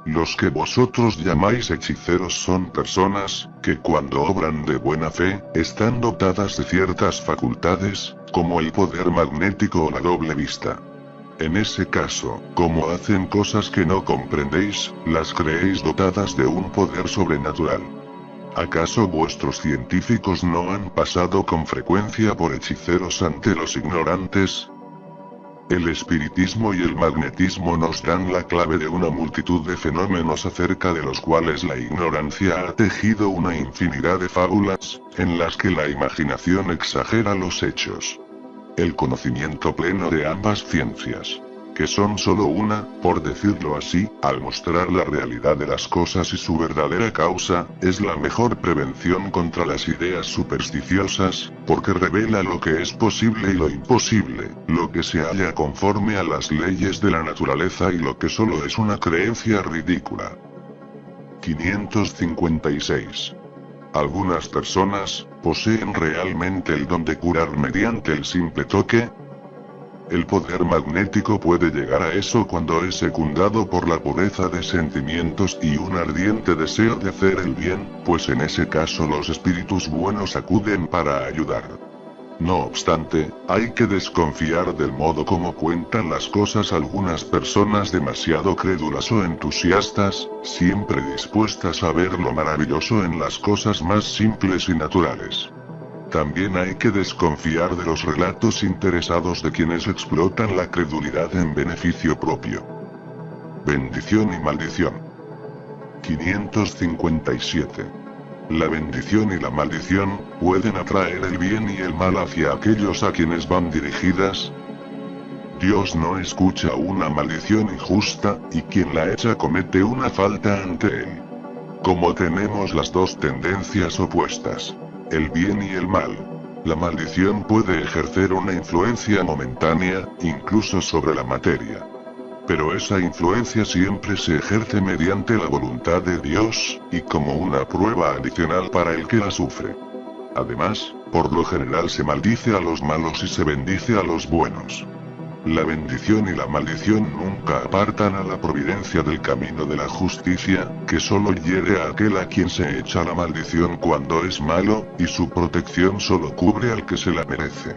Los que vosotros llamáis hechiceros son personas, que cuando obran de buena fe, están dotadas de ciertas facultades, como el poder magnético o la doble vista. En ese caso, como hacen cosas que no comprendéis, las creéis dotadas de un poder sobrenatural. ¿Acaso vuestros científicos no han pasado con frecuencia por hechiceros ante los ignorantes? El espiritismo y el magnetismo nos dan la clave de una multitud de fenómenos acerca de los cuales la ignorancia ha tejido una infinidad de fábulas, en las que la imaginación exagera los hechos. El conocimiento pleno de ambas ciencias, que son solo una, por decirlo así, al mostrar la realidad de las cosas y su verdadera causa, es la mejor prevención contra las ideas supersticiosas, porque revela lo que es posible y lo imposible, lo que se halla conforme a las leyes de la naturaleza y lo que solo es una creencia ridícula. 556. Algunas personas, poseen realmente el don de curar mediante el simple toque. El poder magnético puede llegar a eso cuando es secundado por la pureza de sentimientos y un ardiente deseo de hacer el bien, pues en ese caso los espíritus buenos acuden para ayudar. No obstante, hay que desconfiar del modo como cuentan las cosas algunas personas demasiado crédulas o entusiastas, siempre dispuestas a ver lo maravilloso en las cosas más simples y naturales. también hay que desconfiar de los relatos interesados de quienes explotan la credulidad en beneficio propio. Bendición y maldición. 557. La bendición y la maldición pueden atraer el bien y el mal hacia aquellos a quienes van dirigidas. Dios no escucha una maldición injusta, y quien la echa comete una falta ante él. Como tenemos las dos tendencias opuestas, el bien y el mal, la maldición puede ejercer una influencia momentánea, incluso sobre la materia. Pero esa influencia siempre se ejerce mediante la voluntad de Dios, y como una prueba adicional para el que la sufre. Además, por lo general se maldice a los malos y se bendice a los buenos. La bendición y la maldición nunca apartan a la providencia del camino de la justicia, que solo hiere a aquel a quien se echa la maldición cuando es malo, y su protección solo cubre al que se la merece.